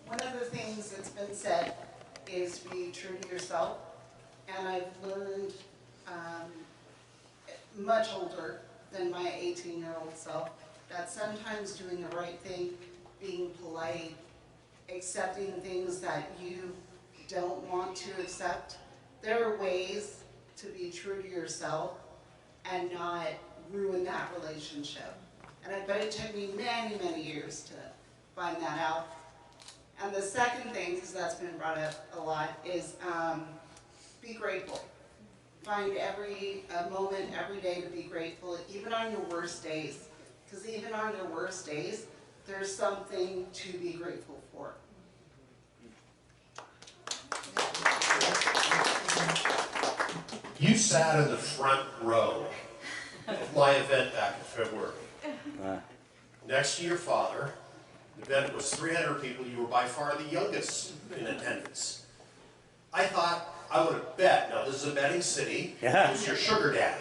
One of the things that's been said is be true to yourself, and I've learned much older than my 18-year-old self that sometimes doing the right thing, being polite, accepting things that you don't want to accept, there are ways to be true to yourself and not ruin that relationship. And I bet it took me many, many years to find that out. And the second thing, because that's been brought up a lot, is be grateful. Find every moment, every day to be grateful, even on your worst days. Because even on your worst days, there's something to be grateful for. You sat in the front row of my event back in February. Next to your father. The event was 300 people. You were by far the youngest in attendance. I thought I would have bet, now this is a betting city, who's your sugar daddy?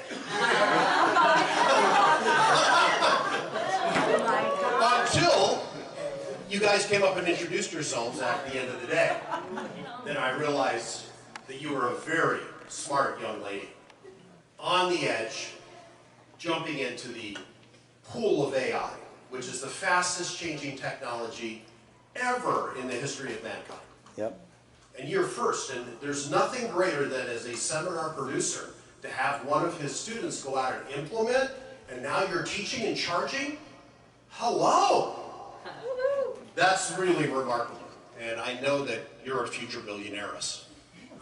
Until you guys came up and introduced yourselves at the end of the day. Then I realized that you were a very smart young lady, on the edge, jumping into the pool of AI, which is the fastest changing technology ever in the history of mankind. Yep. And you're first, and there's nothing greater than as a seminar producer to have one of his students go out and implement, and now you're teaching and charging? Hello! That's really remarkable, and I know that you're a future billionaires.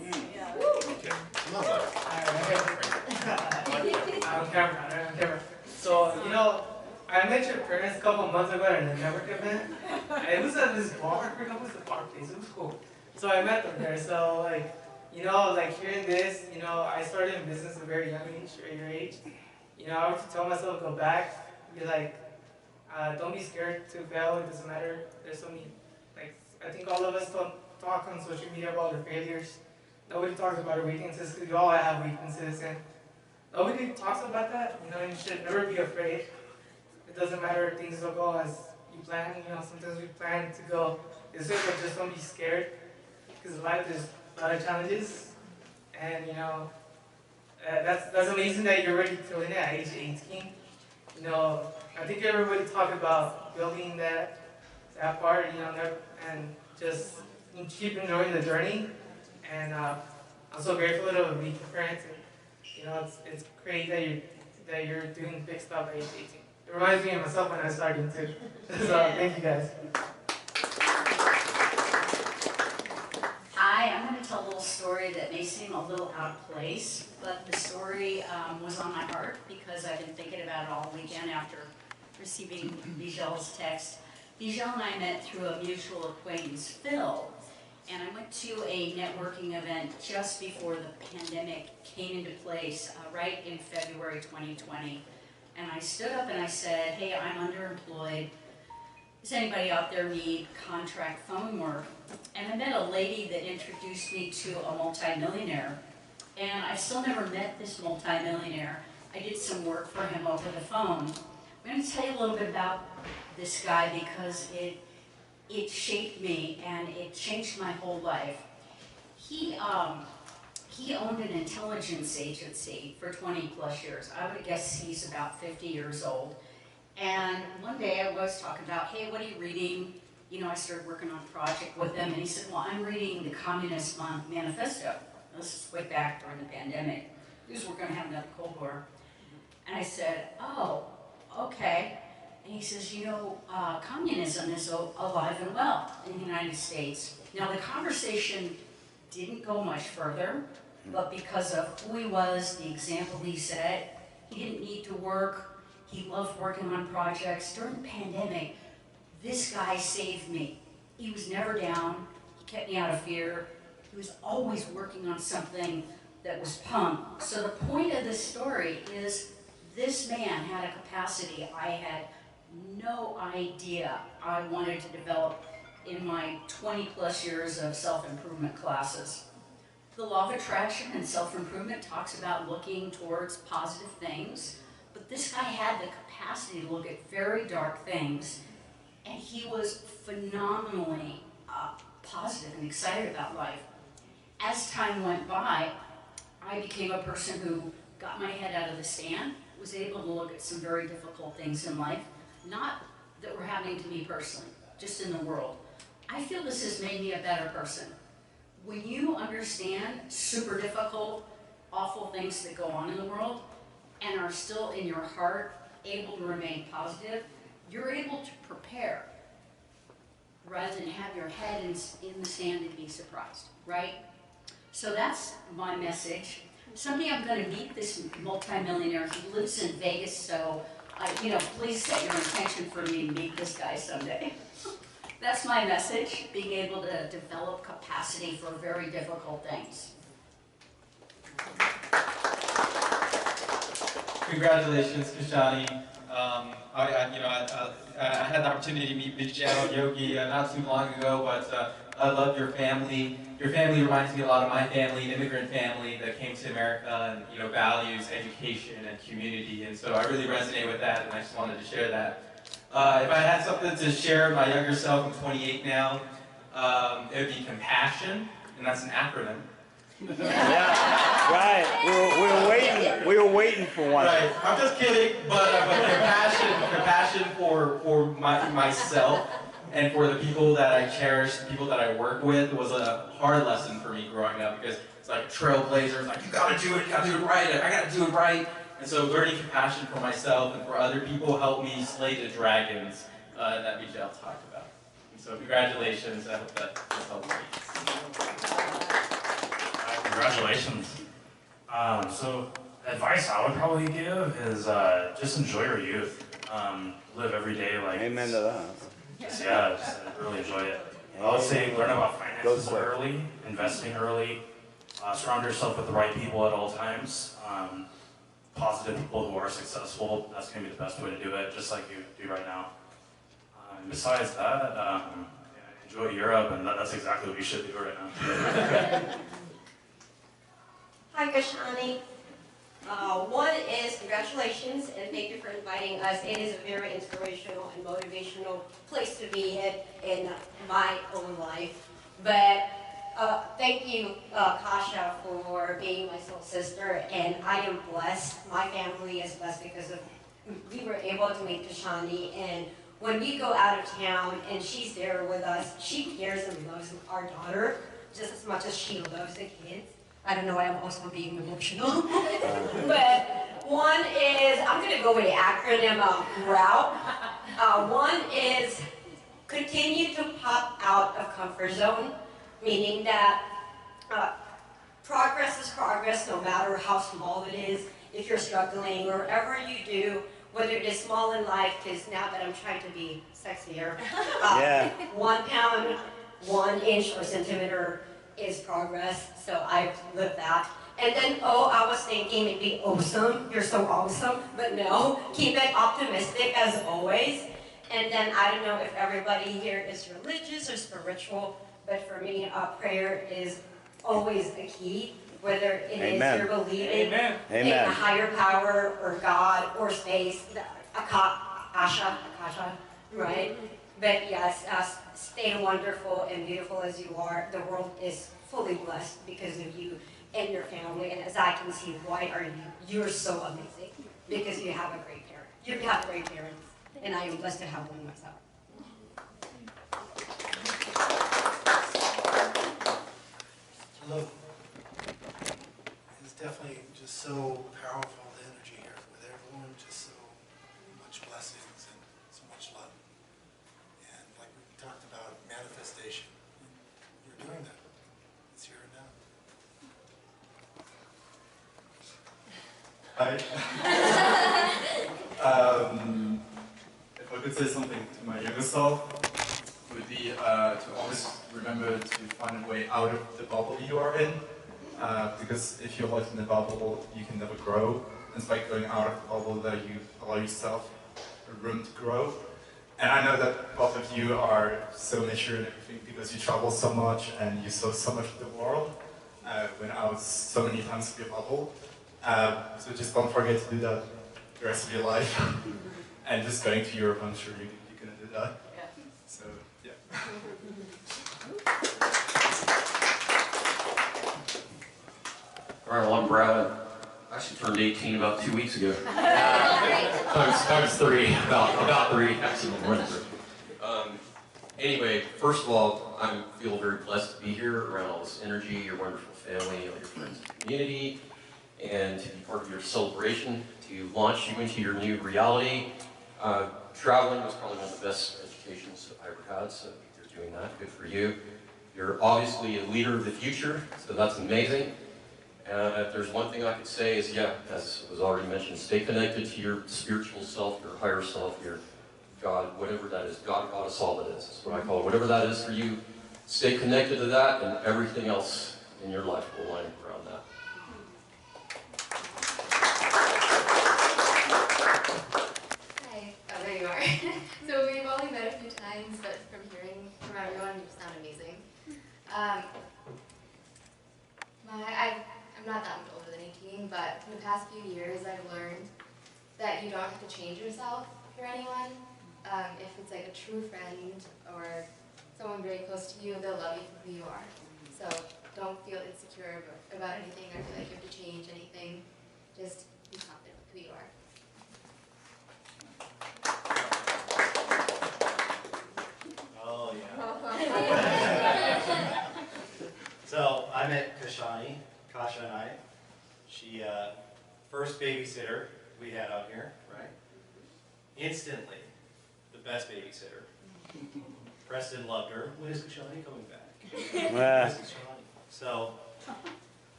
Okay. Come on, On camera. So, you know, I met your parents a couple months ago at a network event. It was at this bar, I forgot what was the bar place, it was cool. So I met them there, so like, you know, like hearing this, you know, I started in business at a very young age, at your age. You know, I would tell myself, go back, be like, don't be scared to fail, it doesn't matter. There's so many, like, I think all of us don't talk on social media about our failures. Nobody talks about our weaknesses, because we all have weaknesses, and nobody talks about that. You know, you should never be afraid. It doesn't matter if things don't go as you plan. You know, sometimes we plan to go this way, but just don't be scared. Because life is a lot of challenges. And, you know, that's amazing that you're already doing it at age 18. You know, I think everybody talked about building that part, you know, and just keep enjoying the journey. And I'm so grateful to meet your parents. And, you know, it's great that you're doing big stuff at age 18. It reminds me of myself when I was starting too. So thank you guys. Hi, I'm going to tell a little story that may seem a little out of place, but the story was on my heart because I've been thinking about it all weekend after receiving Beejel's text. Beejel and I met through a mutual acquaintance, Phil, and I went to a networking event just before the pandemic came into place, right in February 2020. And I stood up and I said, hey, I'm underemployed. Does anybody out there need contract phone work? And I met a lady that introduced me to a multimillionaire. And I still never met this multimillionaire. I did some work for him over the phone. I'm going to tell you a little bit about this guy because it shaped me and it changed my whole life. He owned an intelligence agency for 20 plus years. I would guess he's about 50 years old. And one day I was talking about, hey, what are you reading? You know, I started working on a project with him, and he said, well, I'm reading the Communist Manifesto. This is way back during the pandemic. Because we're going to have another Cold War. And I said, oh, okay. And he says, you know, communism is alive and well in the United States. Now the conversation didn't go much further, but because of who he was, the example he set, he didn't need to work. He loved working on projects. During the pandemic, this guy saved me. He was never down. He kept me out of fear. He was always working on something that was pumped. So the point of this story is this man had a capacity I had no idea I wanted to develop in my 20 plus years of self-improvement classes. The law of attraction and self-improvement talks about looking towards positive things, but this guy had the capacity to look at very dark things, and he was phenomenally positive and excited about life. As time went by, I became a person who got my head out of the sand, was able to look at some very difficult things in life, not that were happening to me personally, just in the world. I feel this has made me a better person. When you understand super difficult, awful things that go on in the world and are still in your heart able to remain positive, you're able to prepare rather than have your head in the sand and be surprised, right? So that's my message. Someday I'm going to meet this multimillionaire. He lives in Vegas, so please set your intention for me to meet this guy someday. That's my message, being able to develop capacity for very difficult things. Congratulations, Khushani. I had the opportunity to meet Beejel Yogi not too long ago, but I love your family. Your family reminds me a lot of my family, immigrant family that came to America and values education and community, and so I really resonate with that, and I just wanted to share that. If I had something to share with my younger self, I'm 28 now, it would be compassion, and that's an acronym. Yeah, right. We were waiting for one. Right. I'm just kidding, but compassion for myself and for the people that I cherish, the people that I work with, was a hard lesson for me growing up because it's like trailblazers, like you gotta do it right, I gotta do it right. And so learning compassion for myself and for other people helped me slay the dragons that Beejel talked about. And so congratulations, I hope that helped me. Congratulations. So advice I would probably give is just enjoy your youth. Live every day like amen to that. Just really enjoy it. I would say learn about finances early, investing early, surround yourself with the right people at all times. Positive people who are successful, that's going to be the best way to do it, just like you do right now. And besides that, enjoy Europe, and that's exactly what you should do right now. Hi, Khushani. One is congratulations and thank you for inviting us. It is a very inspirational and motivational place to be in my own life. But thank you, Kasha, for being my soul sister. And I am blessed. My family is blessed because we were able to meet Khushani. And when we go out of town and she's there with us, she cares and loves our daughter just as much as she loves the kids. I don't know why I'm also being emotional. But one is, I'm going to go with the acronym route. One is continue to pop out of comfort zone, meaning that progress is progress no matter how small it is. If you're struggling, or whatever you do, whether it is small in life, because now that I'm trying to be sexier, 1 pound, 1 inch or centimeter is progress, so I've lived that. And then, I was thinking maybe awesome, you're so awesome, but no, keep it optimistic as always. And then I don't know if everybody here is religious or spiritual, but for me, prayer is always the key, whether it is you're believing in a higher power or God or space, Akasha, right? But yes, stay wonderful and beautiful as you are. The world is fully blessed because of you and your family. And as I can see, why are you? You're so amazing because you have a great parent. You have great parents, and I am blessed to have one myself. Hello. It's definitely just so powerful, the energy here with everyone. right? If I could say something to my younger self, it would be to always remember to find a way out of the bubble you are in. Because if you're locked in the bubble, you can never grow. It's by going out of the bubble that you allow yourself room to grow. And I know that both of you are so mature and everything because you travel so much and you saw so much of the world when I was so many times in the bubble. So just don't forget to do that the rest of your life. And just going to Europe, I'm sure you're going to do that. Yeah. So, yeah. All right, well, I'm Brad. I actually turned 18 about 2 weeks ago. times 3, about 3, actually more than 3. Anyway, first of all, I feel very blessed to be here around all this energy, your wonderful family, all your friends and community, and to be part of your celebration, to launch you into your new reality. Traveling was probably one of the best educations I ever had, so you're doing that, good for you. You're obviously a leader of the future, so that's amazing. If there's one thing I could say is, yeah, as was already mentioned, stay connected to your spiritual self, your higher self, your God, whatever that is. God is all that is. That's what I call it. Whatever that is for you, stay connected to that, and everything else in your life will line up around that. Hi. Oh, there you are. So we've only met a few times, but from hearing from everyone, you sound amazing. I'm not that much older than 18, but in the past few years, I've learned that you don't have to change yourself for anyone. If it's like a true friend or someone very close to you, they'll love you for who you are. So don't feel insecure about anything or feel like you have to change anything. Just be confident with who you are. Oh, yeah. So I met Khushani, Kasha and I. She, first babysitter we had out here, right? Instantly, the best babysitter. Preston loved her. When is Khushani coming back? When is Khushani? So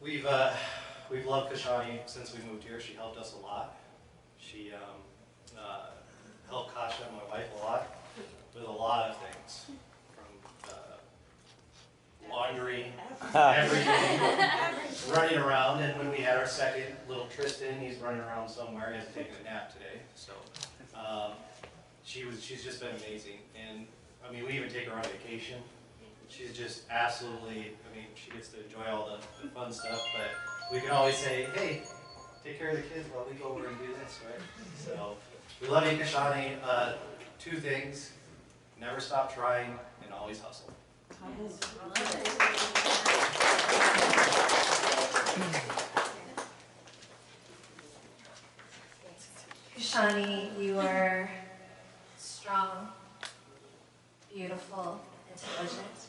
we've loved Khushani since we moved here. She helped us a lot. She helped Kasha, my wife, a lot with a lot of things. Laundry, everything, running around, and when we had our second little Tristan, he's running around somewhere, he hasn't taken a nap today, so she's just been amazing, and I mean, we even take her on vacation. She's just absolutely, I mean, she gets to enjoy all the fun stuff, but we can always say, hey, take care of the kids while we go over and do this, right? So, we love you, Khushani. 2 things, never stop trying, and always hustle. Khushani, you are strong, beautiful, intelligent.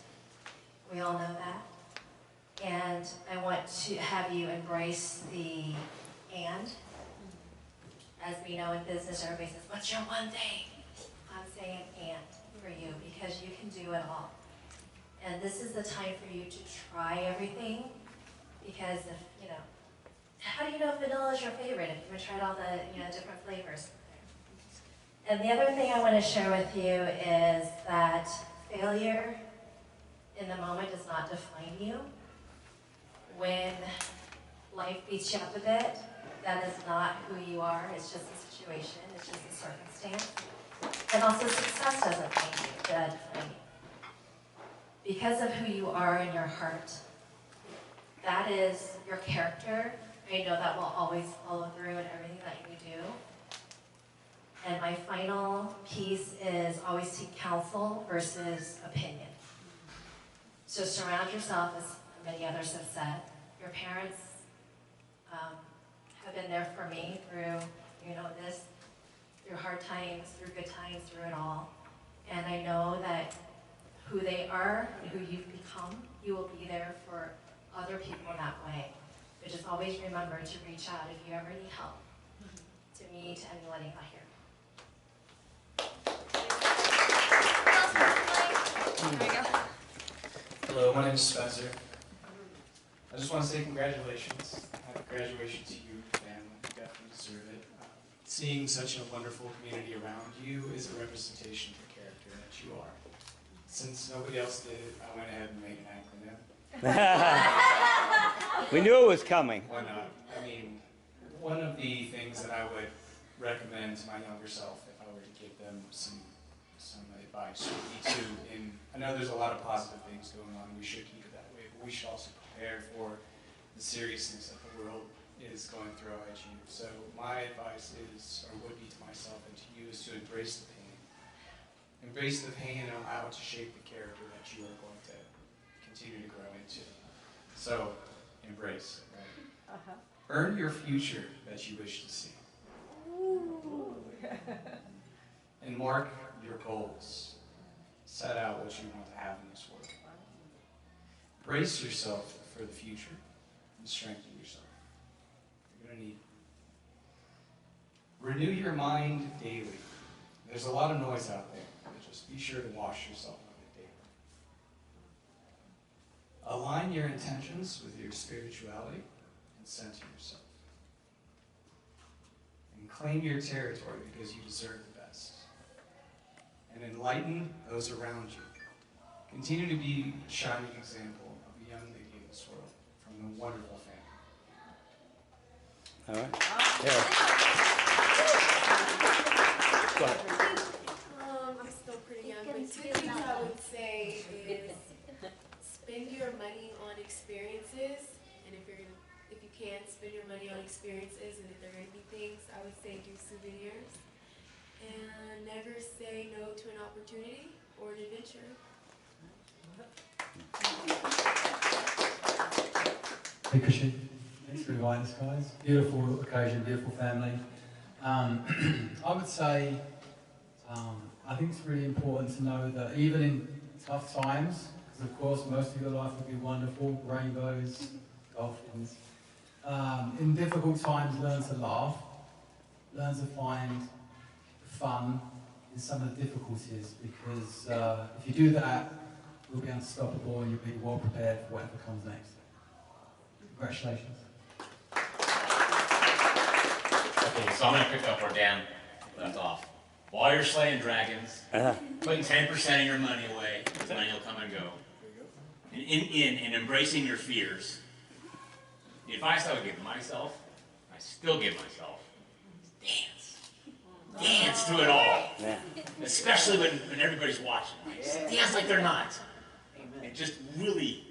We all know that. And I want to have you embrace the and. As we know in business, everybody says, what's your one thing? I'm saying and for you because you can do it all. And this is the time for you to try everything because if, how do you know if vanilla is your favorite if you haven't tried all the, different flavors? And the other thing I want to share with you is that failure in the moment does not define you. When life beats you up a bit, that is not who you are. It's just a situation. It's just a circumstance. And also success doesn't define you. Because of who you are in your heart, that is your character. I know that will always follow through in everything that you do. And my final piece is always seek counsel versus opinion. So surround yourself, as many others have said. Your parents have been there for me through, this, through hard times, through good times, through it all. And I know that who they are and who you've become, you will be there for other people in that way. But just always remember to reach out if you ever need help. To me, to anyone out here. There we go. Hello, my name is Spencer. I just want to say congratulations. Happy graduation to you, family. You got deserve it. Seeing such a wonderful community around you is a representation of the character that you are. Since nobody else did it, I went ahead and made an acronym. We knew it was coming. Why not? I mean, one of the things that I would recommend to my younger self, if I were to give them some advice, would be to, I know there's a lot of positive things going on, we should keep it that way, but we should also prepare for the seriousness that the world is going through at you. So my advice is, or would be to myself and to you, is to embrace the pain. Embrace the pain and allow it to shape the character that you are going to continue to grow into. So, embrace, right? Earn your future that you wish to see. And mark your goals. Set out what you want to have in this world. Brace yourself for the future and strengthen yourself. You're going to need it. Renew your mind daily. There's a lot of noise out there, but just be sure to wash yourself of it daily. Align your intentions with your spirituality and center yourself. And claim your territory because you deserve the best. And enlighten those around you. Continue to be a shining example of a young lady in this world from a wonderful family. All right. Yeah. Go ahead. I'm still pretty young, but two things I would say is spend your money on experiences, and if you can, spend your money on experiences, and if there are going to be things, I would say do souvenirs, and never say no to an opportunity or an adventure. Hey Khushani, thanks for inviting us guys. Beautiful occasion, beautiful family. I would say, I think it's really important to know that even in tough times, because of course most of your life will be wonderful, rainbows, dolphins. In difficult times, learn to laugh, learn to find fun in some of the difficulties, because if you do that, you'll be unstoppable and you'll be well prepared for whatever comes next. Congratulations. Okay, so I'm going to pick up where Dan left off. While you're slaying dragons, putting 10% of your money away, because money will come and go, and embracing your fears. The advice I would give myself, I still give myself, is dance. Dance through it all. Yeah. Especially when everybody's watching. Right? Just dance like they're not. And just really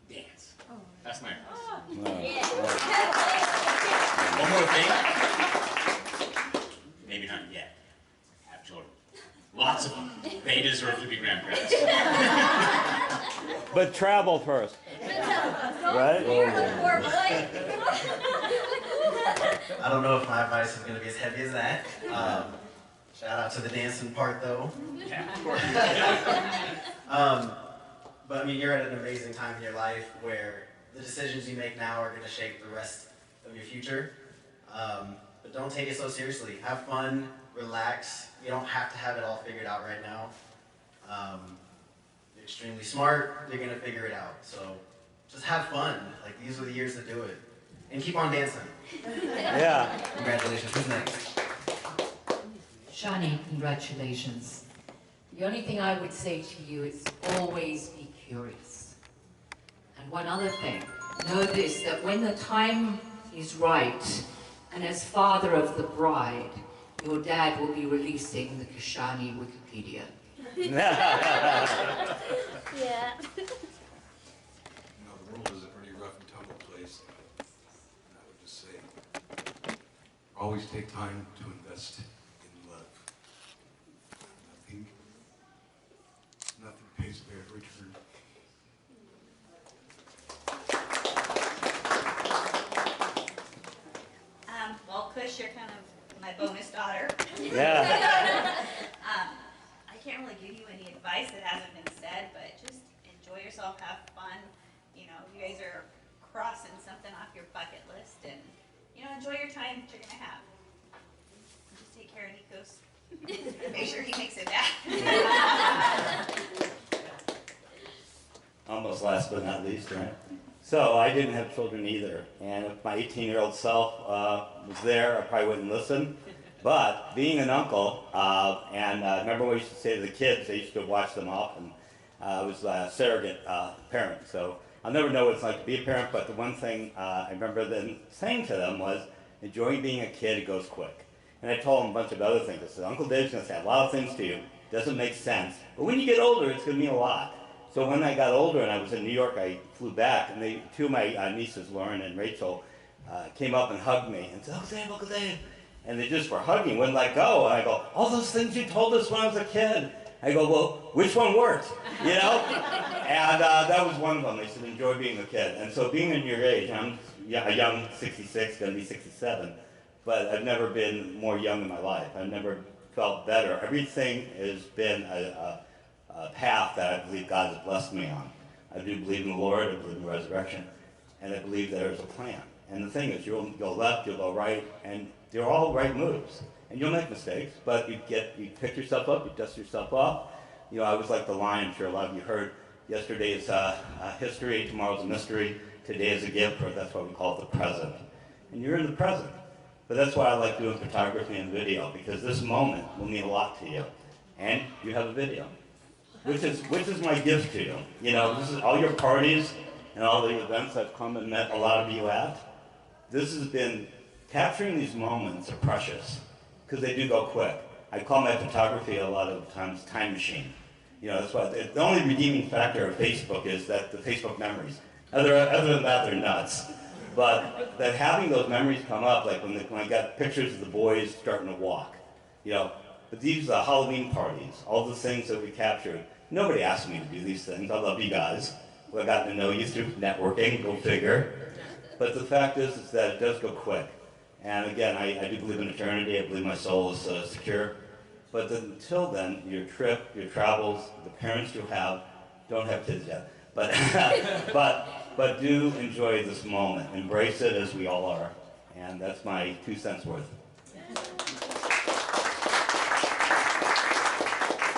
dance. That's my advice. One more thing. Maybe not yet. Have children. Lots of them. They deserve to be grandparents. But travel first. Right? I don't know if my advice is going to be as heavy as that. Shout out to the dancing part though. Yeah, of course. But I mean, you're at an amazing time in your life where the decisions you make now are going to shape the rest of your future. But don't take it so seriously. Have fun, relax. You don't have to have it all figured out right now. You're extremely smart. You're going to figure it out. So just have fun. Like, these are the years to do it. And keep on dancing. Yeah. Congratulations. Who's next? Khushani, congratulations. The only thing I would say to you is always be curious. And one other thing, know this, that when the time is right, and as father of the bride, your dad will be releasing the Khushani Wikipedia. Yeah. You know, the world is a pretty rough and tumble place. And I would just say, always take time to invest in love. Nothing pays a fair return. Well, Kush, you're kind of my bonus daughter. Yeah. I can't really give you any advice that hasn't been said, but just enjoy yourself, have fun. You know, you guys are crossing something off your bucket list, and you know, enjoy your time that you're gonna have. Just take care of Nikos. Make sure he makes it back. Almost last but not least, right? So I didn't have children either, and if my 18-year-old self was there, I probably wouldn't listen. But being an uncle, and I remember what I used to say to the kids, I used to watch them often. I was a surrogate parent, so I'll never know what it's like to be a parent, but the one thing I remember then saying to them was, enjoying being a kid, it goes quick. And I told them a bunch of other things. I said, Uncle Dave's going to say a lot of things to you, doesn't make sense, but when you get older, it's going to mean a lot. So when I got older and I was in New York, I flew back, and two of my nieces, Lauren and Rachel, came up and hugged me and said, Uncle Dave, Uncle Dave. And they just were hugging, wouldn't let go. And I go, all those things you told us when I was a kid. I go, well, which one worked? You know? And that was one of them. They said, enjoy being a kid. And so being in your age, I'm a young 66, going to be 67, but I've never been more young in my life. I've never felt better. Everything has been a path that I believe God has blessed me on. I do believe in the Lord, I believe in the resurrection, and I believe there's a plan. And the thing is, you'll go left, you'll go right, and they're all right moves. And you'll make mistakes, but you pick yourself up, you dust yourself off. You know, I was like the lion, I'm sure a lot of you heard. Yesterday is history, tomorrow's a mystery, today is a gift, or that's why we call it the present. And you're in the present. But that's why I like doing photography and video, because this moment will mean a lot to you. And you have a video, which is my gift to you. You know, this is all your parties and all the events I've come and met a lot of you at. This has been, capturing these moments are precious, because they do go quick. I call my photography a lot of times time machine. You know, that's why the only redeeming factor of Facebook is that the Facebook memories. Other than that, they're nuts. But that having those memories come up, like when I got pictures of the boys starting to walk, you know, but these Halloween parties, all the things that we captured, nobody asked me to do these things. I love you guys. Well, I got to know you through networking, go figure. But the fact is that it does go quick. And again, I do believe in eternity. I believe my soul is secure. But until then, your trip, your travels, the parents you have, don't have kids yet, but but do enjoy this moment. Embrace it as we all are. And that's my 2 cents worth.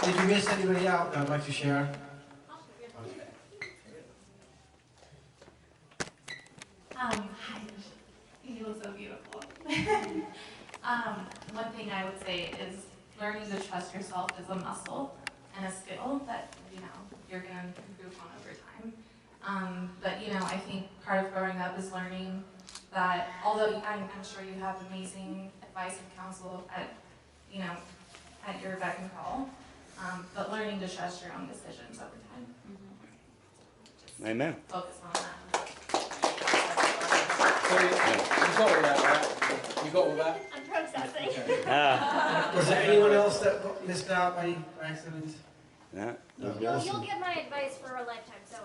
Did you miss anybody out that I'd like to share? Hi, you look so beautiful. One thing I would say is learning to trust yourself is a muscle and a skill that, you know, you're going to improve on over time. But, you know, I think part of growing up is learning that, although I'm sure you have amazing advice and counsel at, you know, at your beck and call, but learning to trust your own decisions over time. Amen. Focus on that. So you got all that, right? You got all that? I'm processing. Was there anyone else that got missed out by accident? Yeah. You'll get my advice for a lifetime, so.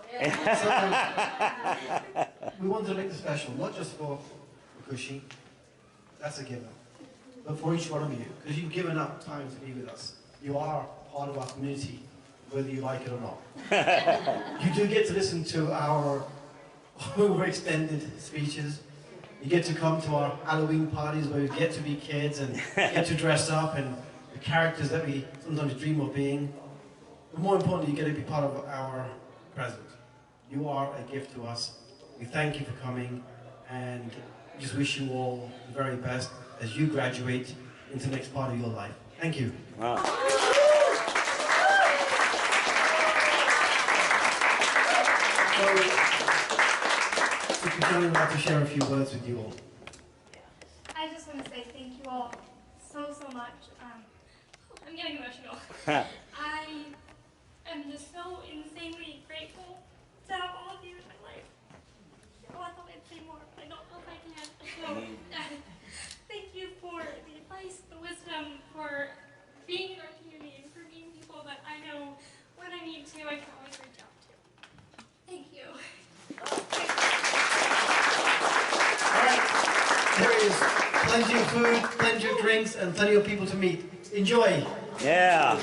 We wanted to make this special, not just for Khushi, that's a given, but for each one of you, because you've given up time to be with us. You are part of our community, whether you like it or not. You do get to listen to our overextended speeches. You get to come to our Halloween parties where we get to be kids and get to dress up and the characters that we sometimes dream of being. But more importantly, you get to be part of our present. You are a gift to us. We thank you for coming and just wish you all the very best as you graduate into the next part of your life. Thank you. Wow. Khushani would like to share a few words with you all. I just want to say thank you all so much. I'm getting emotional. I am just so insanely grateful to have all of you in my life. Oh, I thought I'd say more, but I don't know if I can. So, thank you for the advice, the wisdom, for being in our community, and for being people that I know when I need to, I can always reach out to. Thank you. There is plenty of food, plenty of drinks, and plenty of people to meet. Enjoy. Yeah.